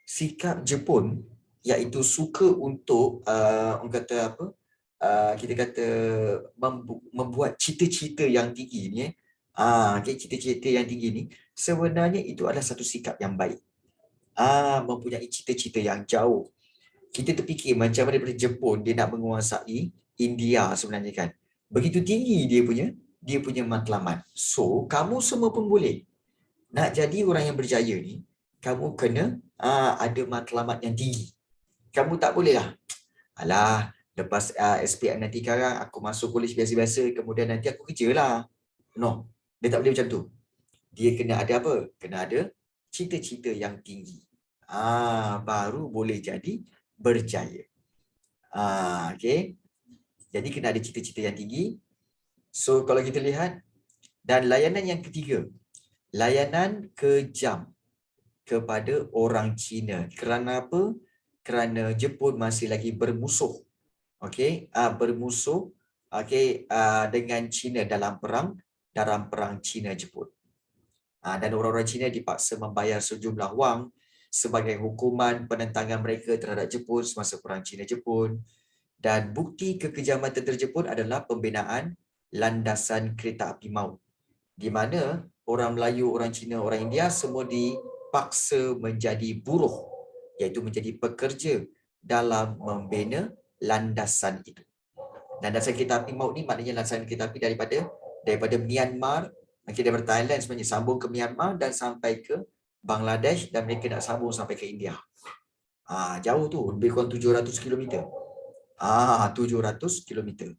sikap Jepun iaitu suka untuk orang kata apa? Kita kata membuat cita-cita yang tinggi ni. Cita-cita yang tinggi ni sebenarnya itu adalah satu sikap yang baik. Mempunyai cita-cita yang jauh. Kita terfikir macam mana daripada Jepun dia nak menguasai India sebenarnya kan. Begitu tinggi dia punya matlamat. So, kamu semua pun boleh. Nak jadi orang yang berjaya ni, kamu kena ada matlamat yang tinggi. Kamu tak boleh lah. Alah, lepas SPM nanti sekarang aku masuk kolej biasa-biasa, kemudian nanti aku kerja lah. No, dia tak boleh macam tu. Dia kena ada apa? Kena ada cita-cita yang tinggi. Baru boleh jadi berjaya. Jadi kena ada cita-cita yang tinggi. So kalau kita lihat, dan layanan yang ketiga, layanan kejam kepada orang Cina. Kerana apa? Kerana Jepun masih lagi bermusuh. Bermusuh dengan Cina dalam perang Cina-Jepun. Dan orang-orang Cina dipaksa membayar sejumlah wang sebagai hukuman penentangan mereka terhadap Jepun semasa perang Cina-Jepun. Dan bukti kekejaman tentera Jepun adalah pembinaan landasan kereta api maut, di mana orang Melayu, orang Cina, orang India semua dipaksa menjadi buruh, iaitu menjadi pekerja dalam membina landasan itu. Landasan kereta api maut ni maknanya landasan kereta api daripada Myanmar, daripada Thailand sebenarnya sambung ke Myanmar dan sampai ke Bangladesh, dan mereka nak sambung sampai ke India. Jauh tu, lebih kurang 700 km. 700 km.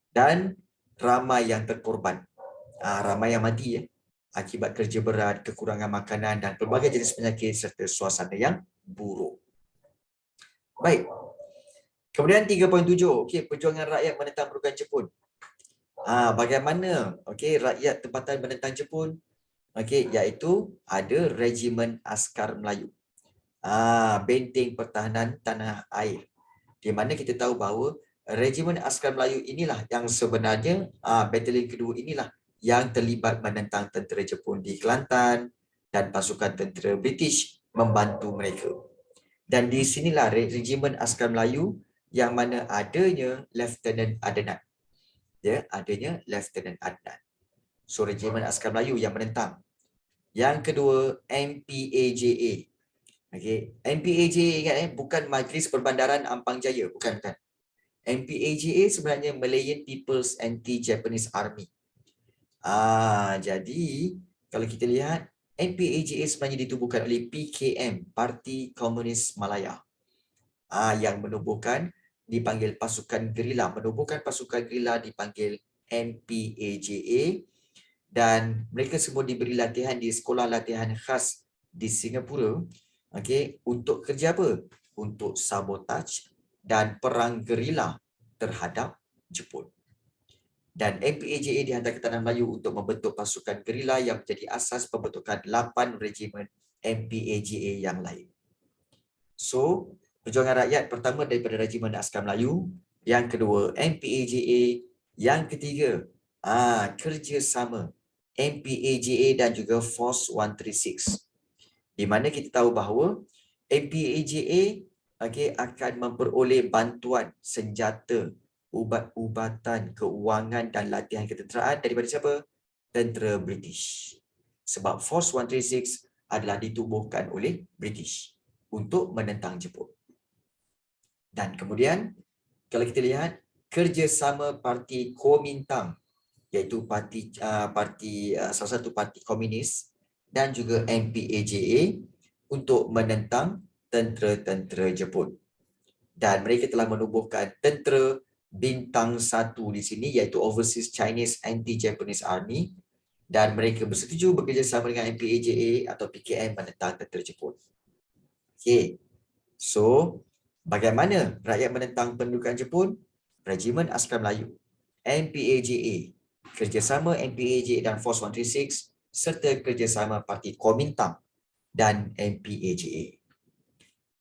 Dan ramai yang terkorban. Ramai yang mati akibat kerja berat, kekurangan makanan dan pelbagai jenis penyakit serta suasana yang buruk. Baik. Kemudian 3.7, perjuangan rakyat menentang perburukan Jepun. Bagaimana rakyat tempatan menentang Jepun? Iaitu ada Regimen Askar Melayu. Benteng Pertahanan Tanah Air. Di mana kita tahu bahawa Regimen Askar Melayu inilah yang sebenarnya batalion kedua inilah yang terlibat menentang tentera Jepun di Kelantan, dan pasukan tentera British membantu mereka. Dan di sinilah Regimen Askar Melayu yang mana adanya Lieutenant Adnan. Adanya Lieutenant Adnan. So Regimen Askar Melayu yang menentang. Yang kedua, MPAJA. MPAJA ingat bukan Majlis Perbandaran Ampang Jaya, bukan. MPAJA sebenarnya Malayan People's Anti-Japanese Army. Jadi kalau kita lihat, MPAJA sebenarnya ditubuhkan oleh PKM, Parti Komunis Malaya. Yang menubuhkan dipanggil pasukan gerila, dipanggil MPAJA, dan mereka semua diberi latihan di sekolah latihan khas di Singapura. Untuk kerja apa? Untuk sabotaj dan perang gerila terhadap Jepun. Dan MPAJA dihantar ke Tanah Melayu untuk membentuk pasukan gerila yang menjadi asas pembentukan 8 regimen MPAJA yang lain. So, perjuangan rakyat pertama daripada Regimen Askar Melayu, yang kedua MPAJA, yang ketiga kerjasama MPAJA dan juga Force 136. Di mana kita tahu bahawa MPAJA akan memperoleh bantuan senjata, ubat-ubatan, keuangan dan latihan ketenteraan daripada siapa? Tentera British. Sebab Force 136 adalah ditubuhkan oleh British untuk menentang Jepun. Dan kemudian kalau kita lihat kerjasama Parti Kuomintang, iaitu salah satu parti komunis dan juga MPAJA untuk menentang tentera-tentera Jepun. Dan mereka telah menubuhkan tentera bintang 1 di sini iaitu Overseas Chinese Anti-Japanese Army, dan mereka bersetuju bekerjasama dengan MPAJA atau PKM menentang tentera Jepun. Okey. So, bagaimana rakyat menentang pendudukan Jepun? Regimen Askar Melayu, MPAJA, kerjasama MPAJA dan Force 136 serta kerjasama Parti Kuomintang dan MPAJA.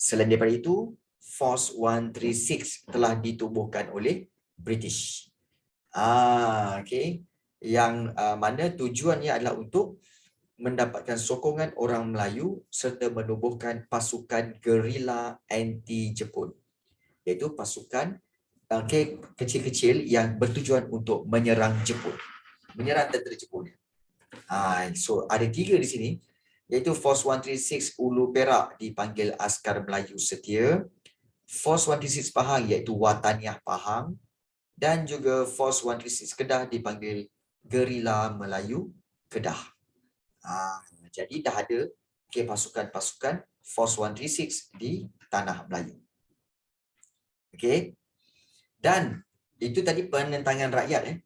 Selain daripada itu, Force 136 telah ditubuhkan oleh British. Okey. Yang mana tujuannya adalah untuk mendapatkan sokongan orang Melayu serta menubuhkan pasukan gerila anti-Jepun, iaitu pasukan kecil-kecil yang bertujuan untuk menyerang Jepun, menyerang tentera Jepun. So ada 3 di sini, iaitu Force 136 Ulu Perak dipanggil Askar Melayu Setia, Force 136 Pahang iaitu Wataniah Pahang, dan juga Force 136 Kedah dipanggil Gerila Melayu Kedah. Jadi dah ada pasukan-pasukan Force 136 di Tanah Melayu. Okey. Dan itu tadi penentangan rakyat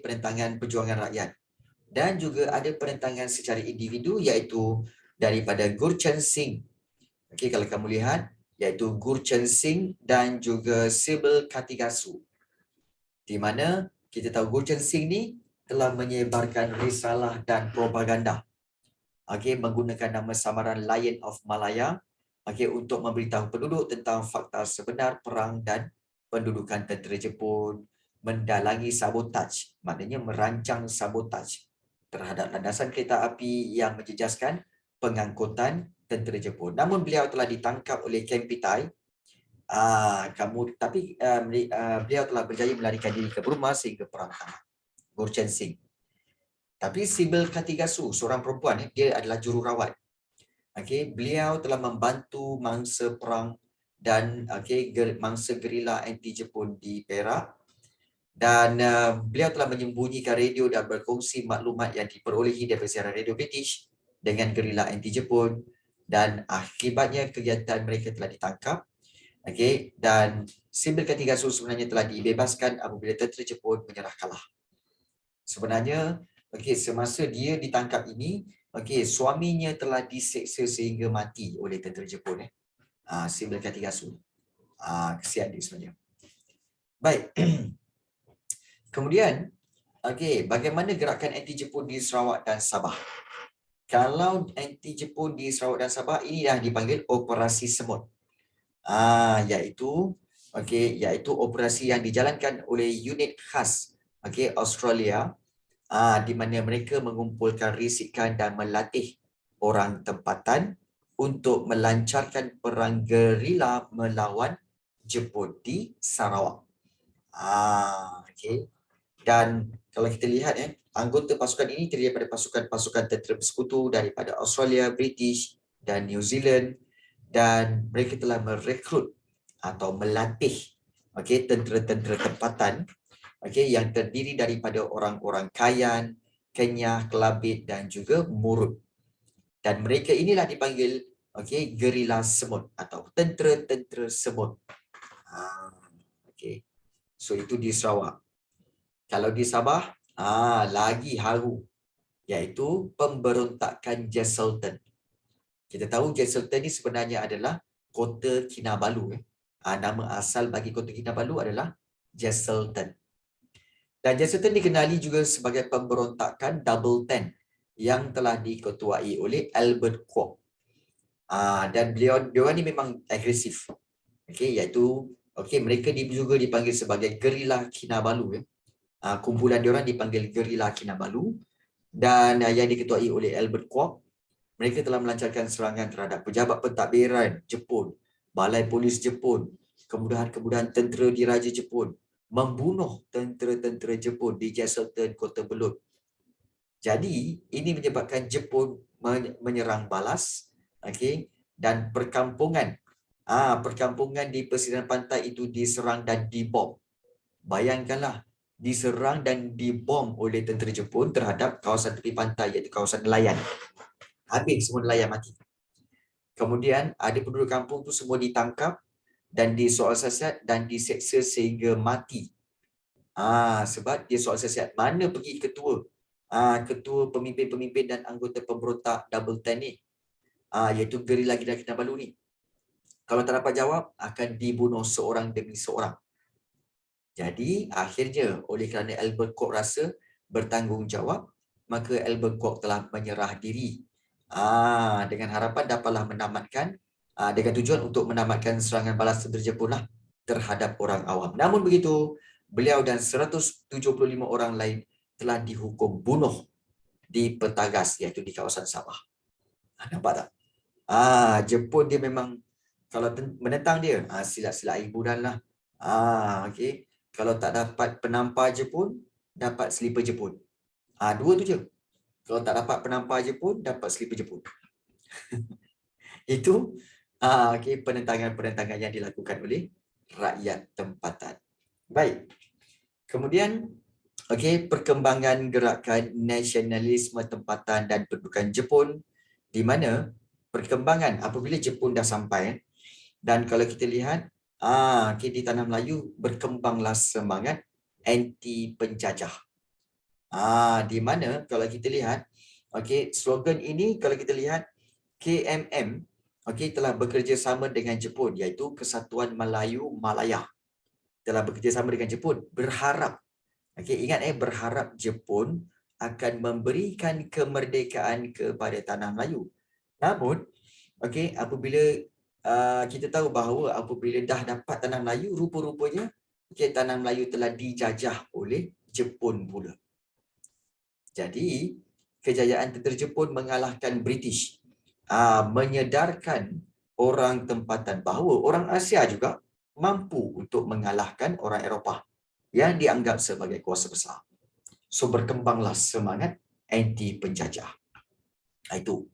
penentangan perjuangan rakyat. Dan juga ada penentangan secara individu iaitu daripada Gurcharan Singh. Okey, kalau kamu lihat iaitu Gurcharan Singh dan juga Sibyl Karthigasu. Di mana kita tahu Gurcharan Singh ni telah menyebarkan risalah dan propaganda. Menggunakan nama samaran Lion of Malaya untuk memberitahu penduduk tentang fakta sebenar perang dan pendudukan tentera Jepun, mendalangi sabotaj, maknanya merancang sabotaj terhadap landasan kereta api yang menjejaskan pengangkutan tentera Jepun. Namun beliau telah ditangkap oleh Kempeitai. Beliau telah berjaya melarikan diri ke Burma sehingga perang tamat. Gurcharan Singh. Tapi Sibyl Karthigasu, seorang perempuan, dia adalah jururawat. Beliau telah membantu mangsa perang dan mangsa gerila anti-Jepun di Perak, dan beliau telah menyembunyikan radio dan berkongsi maklumat yang diperolehi daripada siaran radio British dengan gerila anti-Jepun, dan akibatnya kegiatan mereka telah ditangkap. Dan Sibyl Karthigasu sebenarnya telah dibebaskan apabila tentera Jepun menyerah kalah. Sebenarnya semasa dia ditangkap ini, suaminya telah diseksa sehingga mati oleh tentera Jepun. Sibyl Karthigasu. Kesian dia sebenarnya. Baik. Kemudian, bagaimana gerakan anti-Jepun di Sarawak dan Sabah? Kalau anti-Jepun di Sarawak dan Sabah, ini dah dipanggil Operasi Semut. Iaitu operasi yang dijalankan oleh unit khas Australia, di mana mereka mengumpulkan risikan dan melatih orang tempatan untuk melancarkan perang gerila melawan Jepun di Sarawak. Dan kalau kita lihat anggota pasukan ini terdiri daripada pasukan-pasukan tentera bersekutu daripada Australia, British dan New Zealand, dan mereka telah merekrut atau melatih tentera-tentera tempatan yang terdiri daripada orang-orang Kayan, Kenyah, Kelabit dan juga Murut. Dan mereka inilah dipanggil gerila semut atau tentera-tentera semut. So itu di Sarawak. Kalau di Sabah, lagi haru, iaitu pemberontakan Jesselton. Kita tahu Jesselton ni sebenarnya adalah Kota Kinabalu. Nama asal bagi Kota Kinabalu adalah Jesselton. Dan Jesselton dikenali juga sebagai pemberontakan Double Ten yang telah diketuai oleh Albert Kwok. Dan beliau ni memang agresif. Iaitu mereka juga dipanggil sebagai gerila Kinabalu. Kumpulan diorang dipanggil gerila Kinabalu, dan yang diketuai oleh Albert Kwok. Mereka telah melancarkan serangan terhadap pejabat pentadbiran Jepun, Balai Polis Jepun, kemudahan-kemudahan tentera diraja Jepun, membunuh tentera-tentera Jepun di Jesselton, Kota Belud. Jadi ini menyebabkan Jepun menyerang balas, dan perkampungan di pesisir pantai itu diserang dan dibom. Bayangkanlah, diserang dan dibom oleh tentera Jepun terhadap kawasan tepi pantai iaitu kawasan nelayan. Habis semua nelayan mati. Kemudian ada penduduk kampung tu semua ditangkap dan disoal siasat dan diseksa sehingga mati. Sebab dia soal siasat. Mana pergi ketua? Ketua pemimpin-pemimpin dan anggota pemberontak Double Ten ni. Iaitu gerila Kinabalu ni. Kalau tak dapat jawab, akan dibunuh seorang demi seorang. Jadi akhirnya oleh kerana Albert Kwok rasa bertanggungjawab, maka Albert Kwok telah menyerah diri. Dengan harapan dapatlah menamatkan, dengan tujuan untuk menamatkan serangan balas tentera Jepun lah terhadap orang awam. Namun begitu, beliau dan 175 orang lain telah dihukum bunuh di Petagas, iaitu di kawasan Sabah. Nampak tak? Jepun dia memang kalau menentang dia, silat-silat hiburan lah. Okay. Kalau tak dapat penampar Jepun, dapat selipar Jepun. Dua tu je. Kalau tak dapat penampar Jepun, dapat selipar Jepun. Itu okay, penentangan-penentangan yang dilakukan oleh rakyat tempatan. Baik. Kemudian, okay, perkembangan gerakan nasionalisme tempatan dan pendudukan Jepun, di mana perkembangan apabila Jepun dah sampai, dan kalau kita lihat, okay, di tanah Melayu berkembanglah semangat anti penjajah. Di mana kalau kita lihat, okay, slogan ini kalau kita lihat KMM, okay, telah bekerjasama dengan Jepun, iaitu Kesatuan Melayu Malaya. Telah bekerjasama dengan Jepun, berharap, okay, ingat berharap Jepun akan memberikan kemerdekaan kepada tanah Melayu. Namun, okay, apabila kita tahu bahawa apabila dah dapat tanah Melayu, rupa-rupanya okay, tanah Melayu telah dijajah oleh Jepun pula. Jadi, kejayaan tentera Jepun mengalahkan British, menyedarkan orang tempatan bahawa orang Asia juga mampu untuk mengalahkan orang Eropah yang dianggap sebagai kuasa besar. So, berkembanglah semangat anti penjajah. Itu.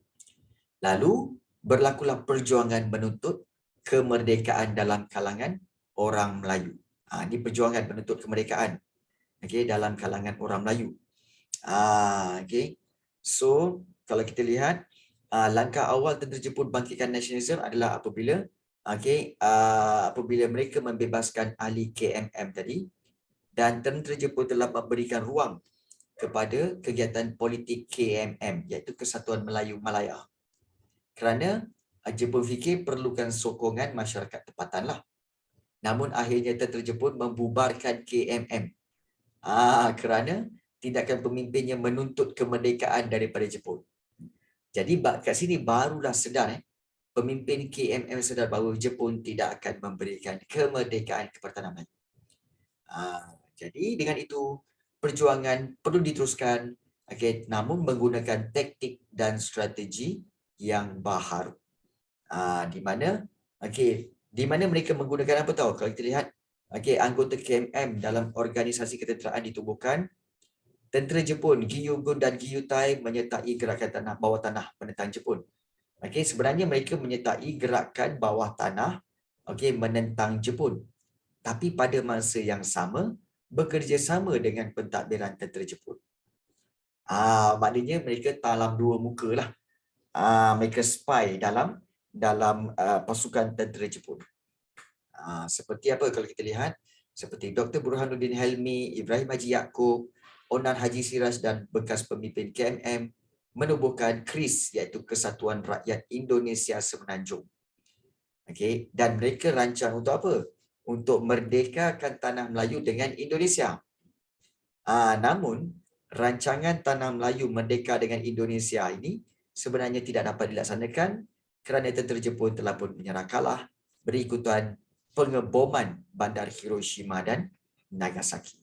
Lalu, berlakulah perjuangan menuntut kemerdekaan dalam kalangan orang Melayu. Ini perjuangan menuntut kemerdekaan, okay, dalam kalangan orang Melayu. Okay. So, kalau kita lihat, langkah awal tentera Jepun bangkitkan nasionalisme adalah apabila apabila mereka membebaskan ahli KMM tadi, dan tentera Jepun telah memberikan ruang kepada kegiatan politik KMM, iaitu Kesatuan Melayu Malaya. Kerana Jepun fikir perlukan sokongan masyarakat tempatan lah. Namun akhirnya tentera Jepun membubarkan KMM. Kerana tindakan pemimpinnya menuntut kemerdekaan daripada Jepun. Jadi kat sini barulah sedar pemimpin KMM sedar bahawa Jepun tidak akan memberikan kemerdekaan kepada tanah Melayu. Jadi dengan itu perjuangan perlu diteruskan, okay, namun menggunakan taktik dan strategi yang baharu. Di mana mereka menggunakan apa tahu? Kalau kita lihat, okay, anggota KMM dalam organisasi ketenteraan ditubuhkan, tentera Jepun, Gyugun dan Gyutai menyertai gerakan tanah bawah tanah menentang Jepun. Okay, sebenarnya mereka menyertai gerakan bawah tanah, okay, menentang Jepun. Tapi pada masa yang sama, bekerjasama dengan pentadbiran tentera Jepun. Maknanya mereka talam dua muka lah. Mereka spy dalam pasukan tentera Jepun. Seperti apa kalau kita lihat? Seperti Dr. Burhanuddin Helmi, Ibrahim Haji Yaakob, Onan Haji Siraj dan bekas pemimpin KMM menubuhkan KRIS, iaitu Kesatuan Rakyat Indonesia Semenanjung. Okay. Dan mereka rancang untuk apa? Untuk merdekakan tanah Melayu dengan Indonesia. Namun, rancangan tanah Melayu merdeka dengan Indonesia ini sebenarnya tidak dapat dilaksanakan kerana tentera Jepun telah pun menyerah kalah berikutan pengeboman bandar Hiroshima dan Nagasaki.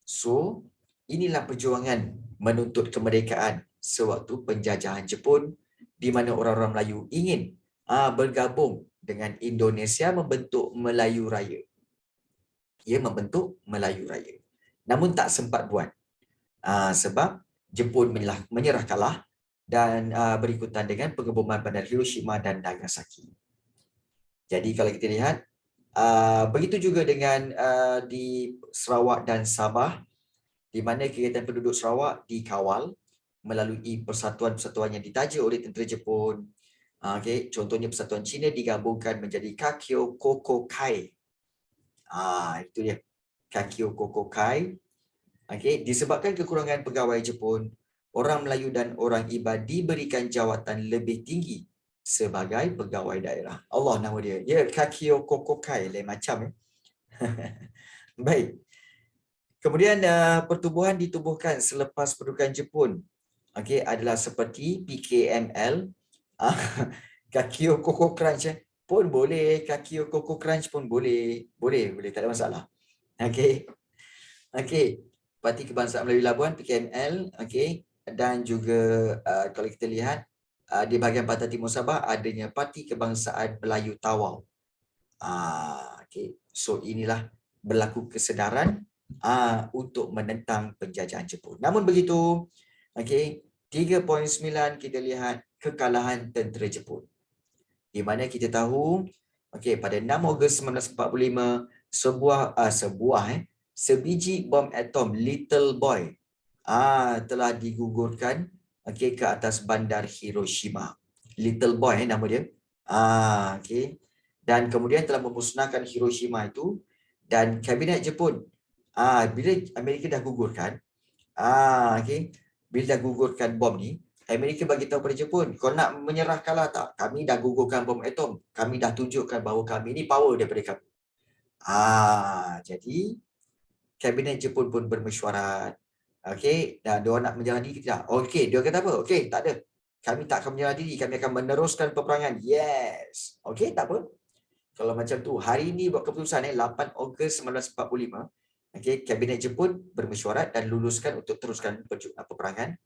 So, inilah perjuangan menuntut kemerdekaan sewaktu penjajahan Jepun, di mana orang-orang Melayu ingin bergabung dengan Indonesia membentuk Melayu Raya. Ia membentuk Melayu Raya. Namun tak sempat buat. Sebab Jepun menyerah kalah dan berikutan dengan pengeboman bandar Hiroshima dan Nagasaki. Jadi kalau kita lihat, Begitu juga dengan di Sarawak dan Sabah, di mana kegiatan penduduk Sarawak dikawal melalui persatuan-persatuan yang ditaja oleh tentera Jepun. Okay. Contohnya persatuan Cina digabungkan menjadi Kakyo Kokokai. Itu dia. Kakyo Kokokai. Okay. Disebabkan kekurangan pegawai Jepun, orang Melayu dan orang Iban diberikan jawatan lebih tinggi sebagai pegawai daerah. Allah nama dia. Dia Kakyo Kokokai. Lain macam. Baik. Kemudian pertubuhan ditubuhkan selepas pendudukan Jepun. Okey, adalah seperti PKML, Kakio Koko Crunch pun boleh, Kakio Koko Crunch pun boleh. Boleh, tak ada masalah. Okey. Okey. Parti Kebangsaan Melayu Labuan PKML, okey, dan juga kalau kita lihat di bahagian Pantai Timur Sabah adanya Parti Kebangsaan Melayu Tawau. Okey. So inilah berlaku kesedaran untuk menentang penjajahan Jepun. Namun begitu, okey, 3.9 kita lihat kekalahan tentera Jepun. Di mana kita tahu, okey, pada 6 Ogos 1945 sebiji bom atom Little Boy telah digugurkan, okey, ke atas bandar Hiroshima. Little Boy nama dia. Okey. Dan kemudian telah memusnahkan Hiroshima itu, dan kabinet Jepun bila Amerika dah gugurkan, okey, bila dah gugurkan bom ni, Amerika bagi tahu pada Jepun, kau nak menyerah kalah tak? Kami dah gugurkan bom atom. Kami dah tunjukkan bahawa kami ni power daripada kami. Jadi kabinet Jepun pun bermesyuarat. Okey, dan dia nak menyerah diri tidak? Okey, dia kata apa? Okey, tak ada. Kami tak akan menyerah diri, kami akan meneruskan peperangan. Yes. Okey, tak apa. Kalau macam tu, hari ini buat keputusan 8 Ogos 1945, okey, kabinet Jepun bermesyuarat dan luluskan untuk teruskan peperangan.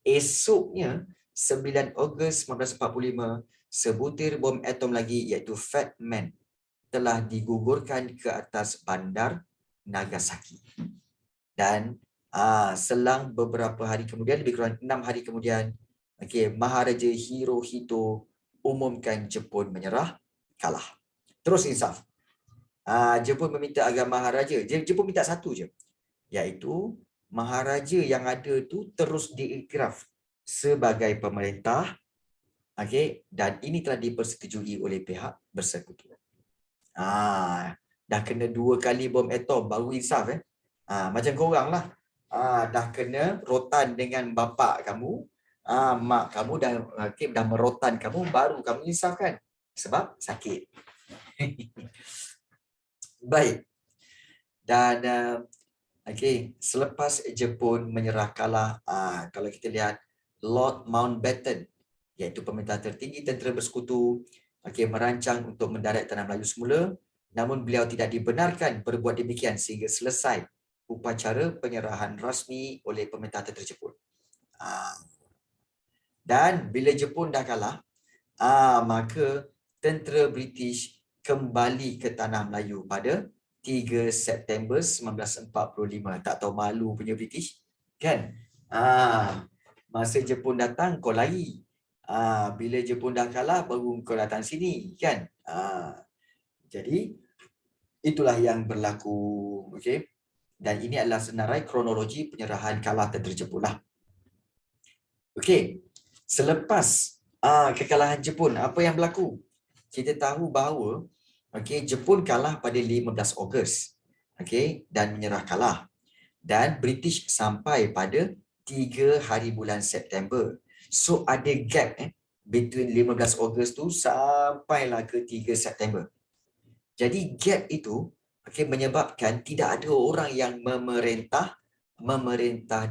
Esoknya 9 Ogos 1945, sebutir bom atom lagi iaitu Fat Man telah digugurkan ke atas bandar Nagasaki. Dan selang beberapa hari kemudian, lebih kurang 6 hari kemudian, okey, Maharaja Hirohito umumkan Jepun menyerah, kalah. Terus insaf. Jepun meminta agar Maharaja, Jepun minta satu je, iaitu Maharaja yang ada tu terus diiktiraf sebagai pemerintah, okey, dan ini telah dipersetujui oleh pihak bersekutu. Dah kena 2 kali bom atom baru insaf macam korang lah. Dah kena rotan dengan bapa kamu, mak kamu dah merotan kamu, baru kamu insaf kan? Sebab sakit. Baik. Dan selepas Jepun menyerah kalah, kalau kita lihat Lord Mountbatten, iaitu pemerintah tertinggi tentera bersekutu, merancang untuk mendarat tanah Melayu semula, namun beliau tidak dibenarkan berbuat demikian sehingga selesai upacara penyerahan rasmi oleh pemerintah tentera Jepun. Dan bila Jepun dah kalah, maka tentera British kembali ke tanah Melayu pada 3 September 1945. Tak tahu malu punya British, kan? Masa Jepun datang, kau lari. Bila Jepun dah kalah, baru kau datang sini, kan? Jadi, itulah yang berlaku. Okay? Dan ini adalah senarai kronologi penyerahan kalah tentera Jepun lah. Okey, selepas kekalahan Jepun, apa yang berlaku? Kita tahu bahawa Jepun kalah pada 15 Ogos. Dan menyerah kalah. Dan British sampai pada 3 hari bulan September. So ada gap between 15 Ogos tu sampailah ke 3 September. Jadi gap itu menyebabkan tidak ada orang yang memerintah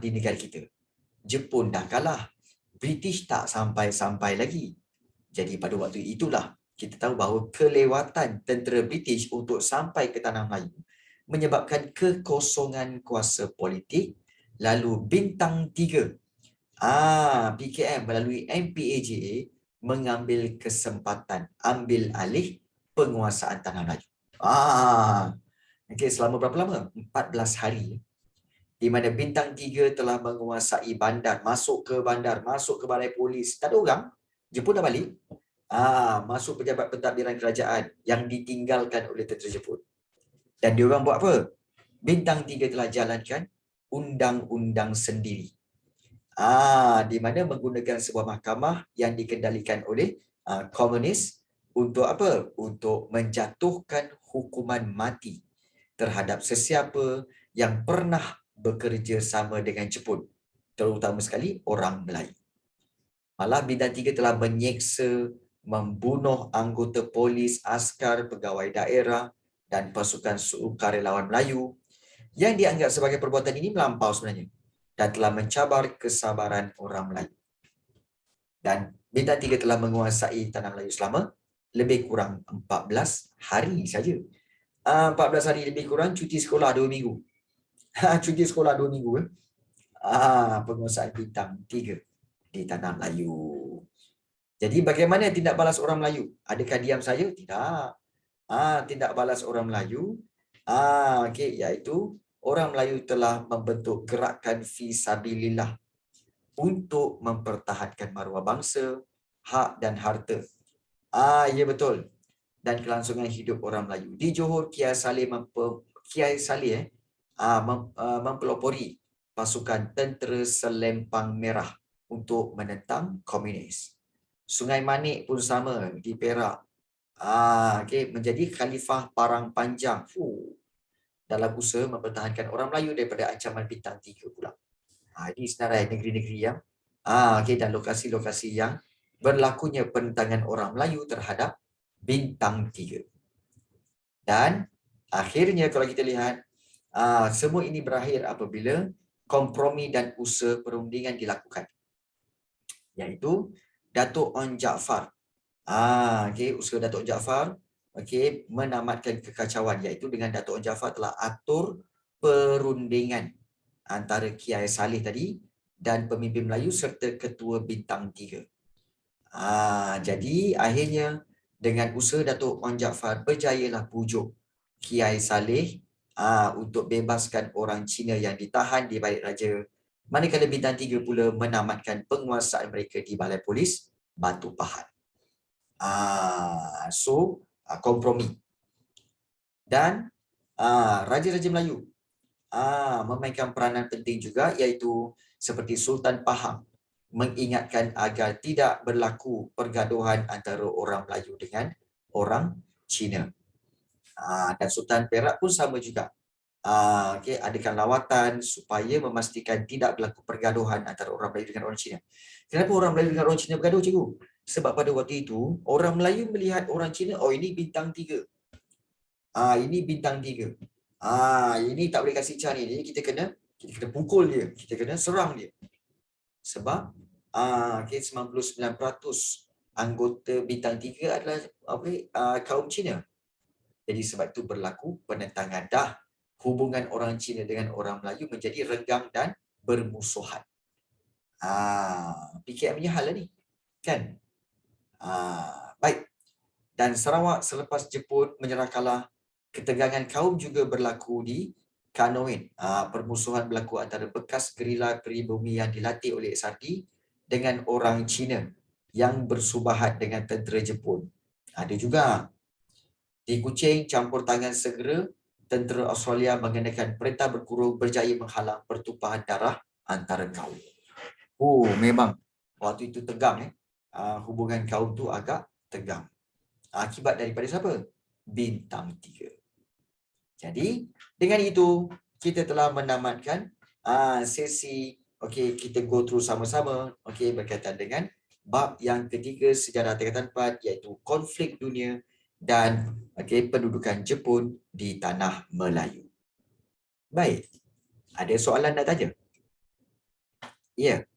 di negara kita. Jepun dah kalah. British tak sampai-sampai lagi. Jadi pada waktu itulah kita tahu bahawa kelewatan tentera British untuk sampai ke tanah Melayu menyebabkan kekosongan kuasa politik. Lalu Bintang 3 PKM melalui MPAJA mengambil kesempatan ambil alih penguasaan tanah Melayu. Selama berapa lama? 14 hari. Di mana Bintang 3 telah menguasai bandar, masuk ke balai polis. Tak ada orang. Jepun dah balik. Masuk pejabat pentadbiran kerajaan yang ditinggalkan oleh tentera Jepun. Dan diorang buat apa? Bintang 3 telah jalankan undang-undang sendiri. Di mana menggunakan sebuah mahkamah yang dikendalikan oleh komunis untuk apa? Untuk menjatuhkan hukuman mati terhadap sesiapa yang pernah bekerja sama dengan Jepun, terutama sekali orang Melayu. Malah bintang 3 telah menyeksa, membunuh anggota polis, askar, pegawai daerah dan pasukan sukarelawan Melayu yang dianggap sebagai perbuatan ini melampau sebenarnya dan telah mencabar kesabaran orang Melayu. Dan bintang 3 telah menguasai tanah Melayu selama lebih kurang 14 hari saja. 14 hari lebih kurang, cuti sekolah 2 minggu. Cuti sekolah 2 minggu. Penguasaan bintang 3 di tanah Melayu. Jadi bagaimana tindak balas orang Melayu? Adakah diam saja? Tidak. Tindak balas orang Melayu, iaitu orang Melayu telah membentuk gerakan Fisabilillah untuk mempertahankan maruah bangsa, hak dan harta. Ya betul. Dan kelangsungan hidup orang Melayu. Di Johor, Kiai Saleh mempelopori pasukan tentera Selempang Merah untuk menentang komunis. Sungai Manik pun sama di Perak. Menjadi khalifah parang panjang dalam usaha mempertahankan orang Melayu daripada ancaman bintang 3 pula. Ini senarai negeri-negeri yang dan lokasi-lokasi yang berlakunya penentangan orang Melayu terhadap bintang 3. Dan akhirnya kalau kita lihat semua ini berakhir apabila kompromi dan usaha perundingan dilakukan, iaitu Datuk Onn Jaafar. Usaha Datuk Onn Jaafar menamatkan kekacauan, iaitu dengan Datuk Onn Jaafar telah atur perundingan antara Kiai Saleh tadi dan pemimpin Melayu serta ketua bintang 3. Jadi akhirnya dengan usaha Datuk Onn Jaafar berjayalah pujuk Kiai Saleh untuk bebaskan orang Cina yang ditahan di Balik Raja, manakala bintang 3 pula menamatkan penguasaan mereka di Balai Polis Batu Pahat. Kompromi. Dan Raja-Raja Melayu memainkan peranan penting juga, iaitu seperti Sultan Pahang mengingatkan agar tidak berlaku pergaduhan antara orang Melayu dengan orang Cina. Dan Sultan Perak pun sama juga. Adakan lawatan supaya memastikan tidak berlaku pergaduhan antara orang Melayu dengan orang Cina. Kenapa orang Melayu dengan orang Cina bergaduh, cikgu? Sebab pada waktu itu, orang Melayu melihat orang Cina, ini bintang 3. Ini bintang 3. Ini tak boleh kasih car ni. Jadi kita kena pukul dia. Kita kena serang dia. Sebab 99% anggota bintang 3 adalah kaum Cina. Jadi sebab itu berlaku penentangan. Hubungan orang Cina dengan orang Melayu menjadi renggang dan bermusuhan. PKM-nya hal ni. Kan? Baik. Dan Sarawak selepas Jepun menyerah kalah, ketegangan kaum juga berlaku di Kanoin. Permusuhan berlaku antara bekas gerila peribumi yang dilatih oleh SRD dengan orang Cina yang bersubahat dengan tentera Jepun. Ada juga di Kuching, campur tangan segera tentera Australia mengenakan perintah berkurung berjaya menghalang pertumpahan darah antara kaum. Memang waktu itu tegang. Hubungan kaum tu agak tegang. Akibat daripada siapa? Bintang 3. Jadi dengan itu kita telah menamatkan sesi kita go through sama-sama berkaitan dengan bab yang ketiga sejarah tingkatan 4, iaitu konflik dunia dan pendudukan Jepun di tanah Melayu. Baik. Ada soalan nak tanya? Ya.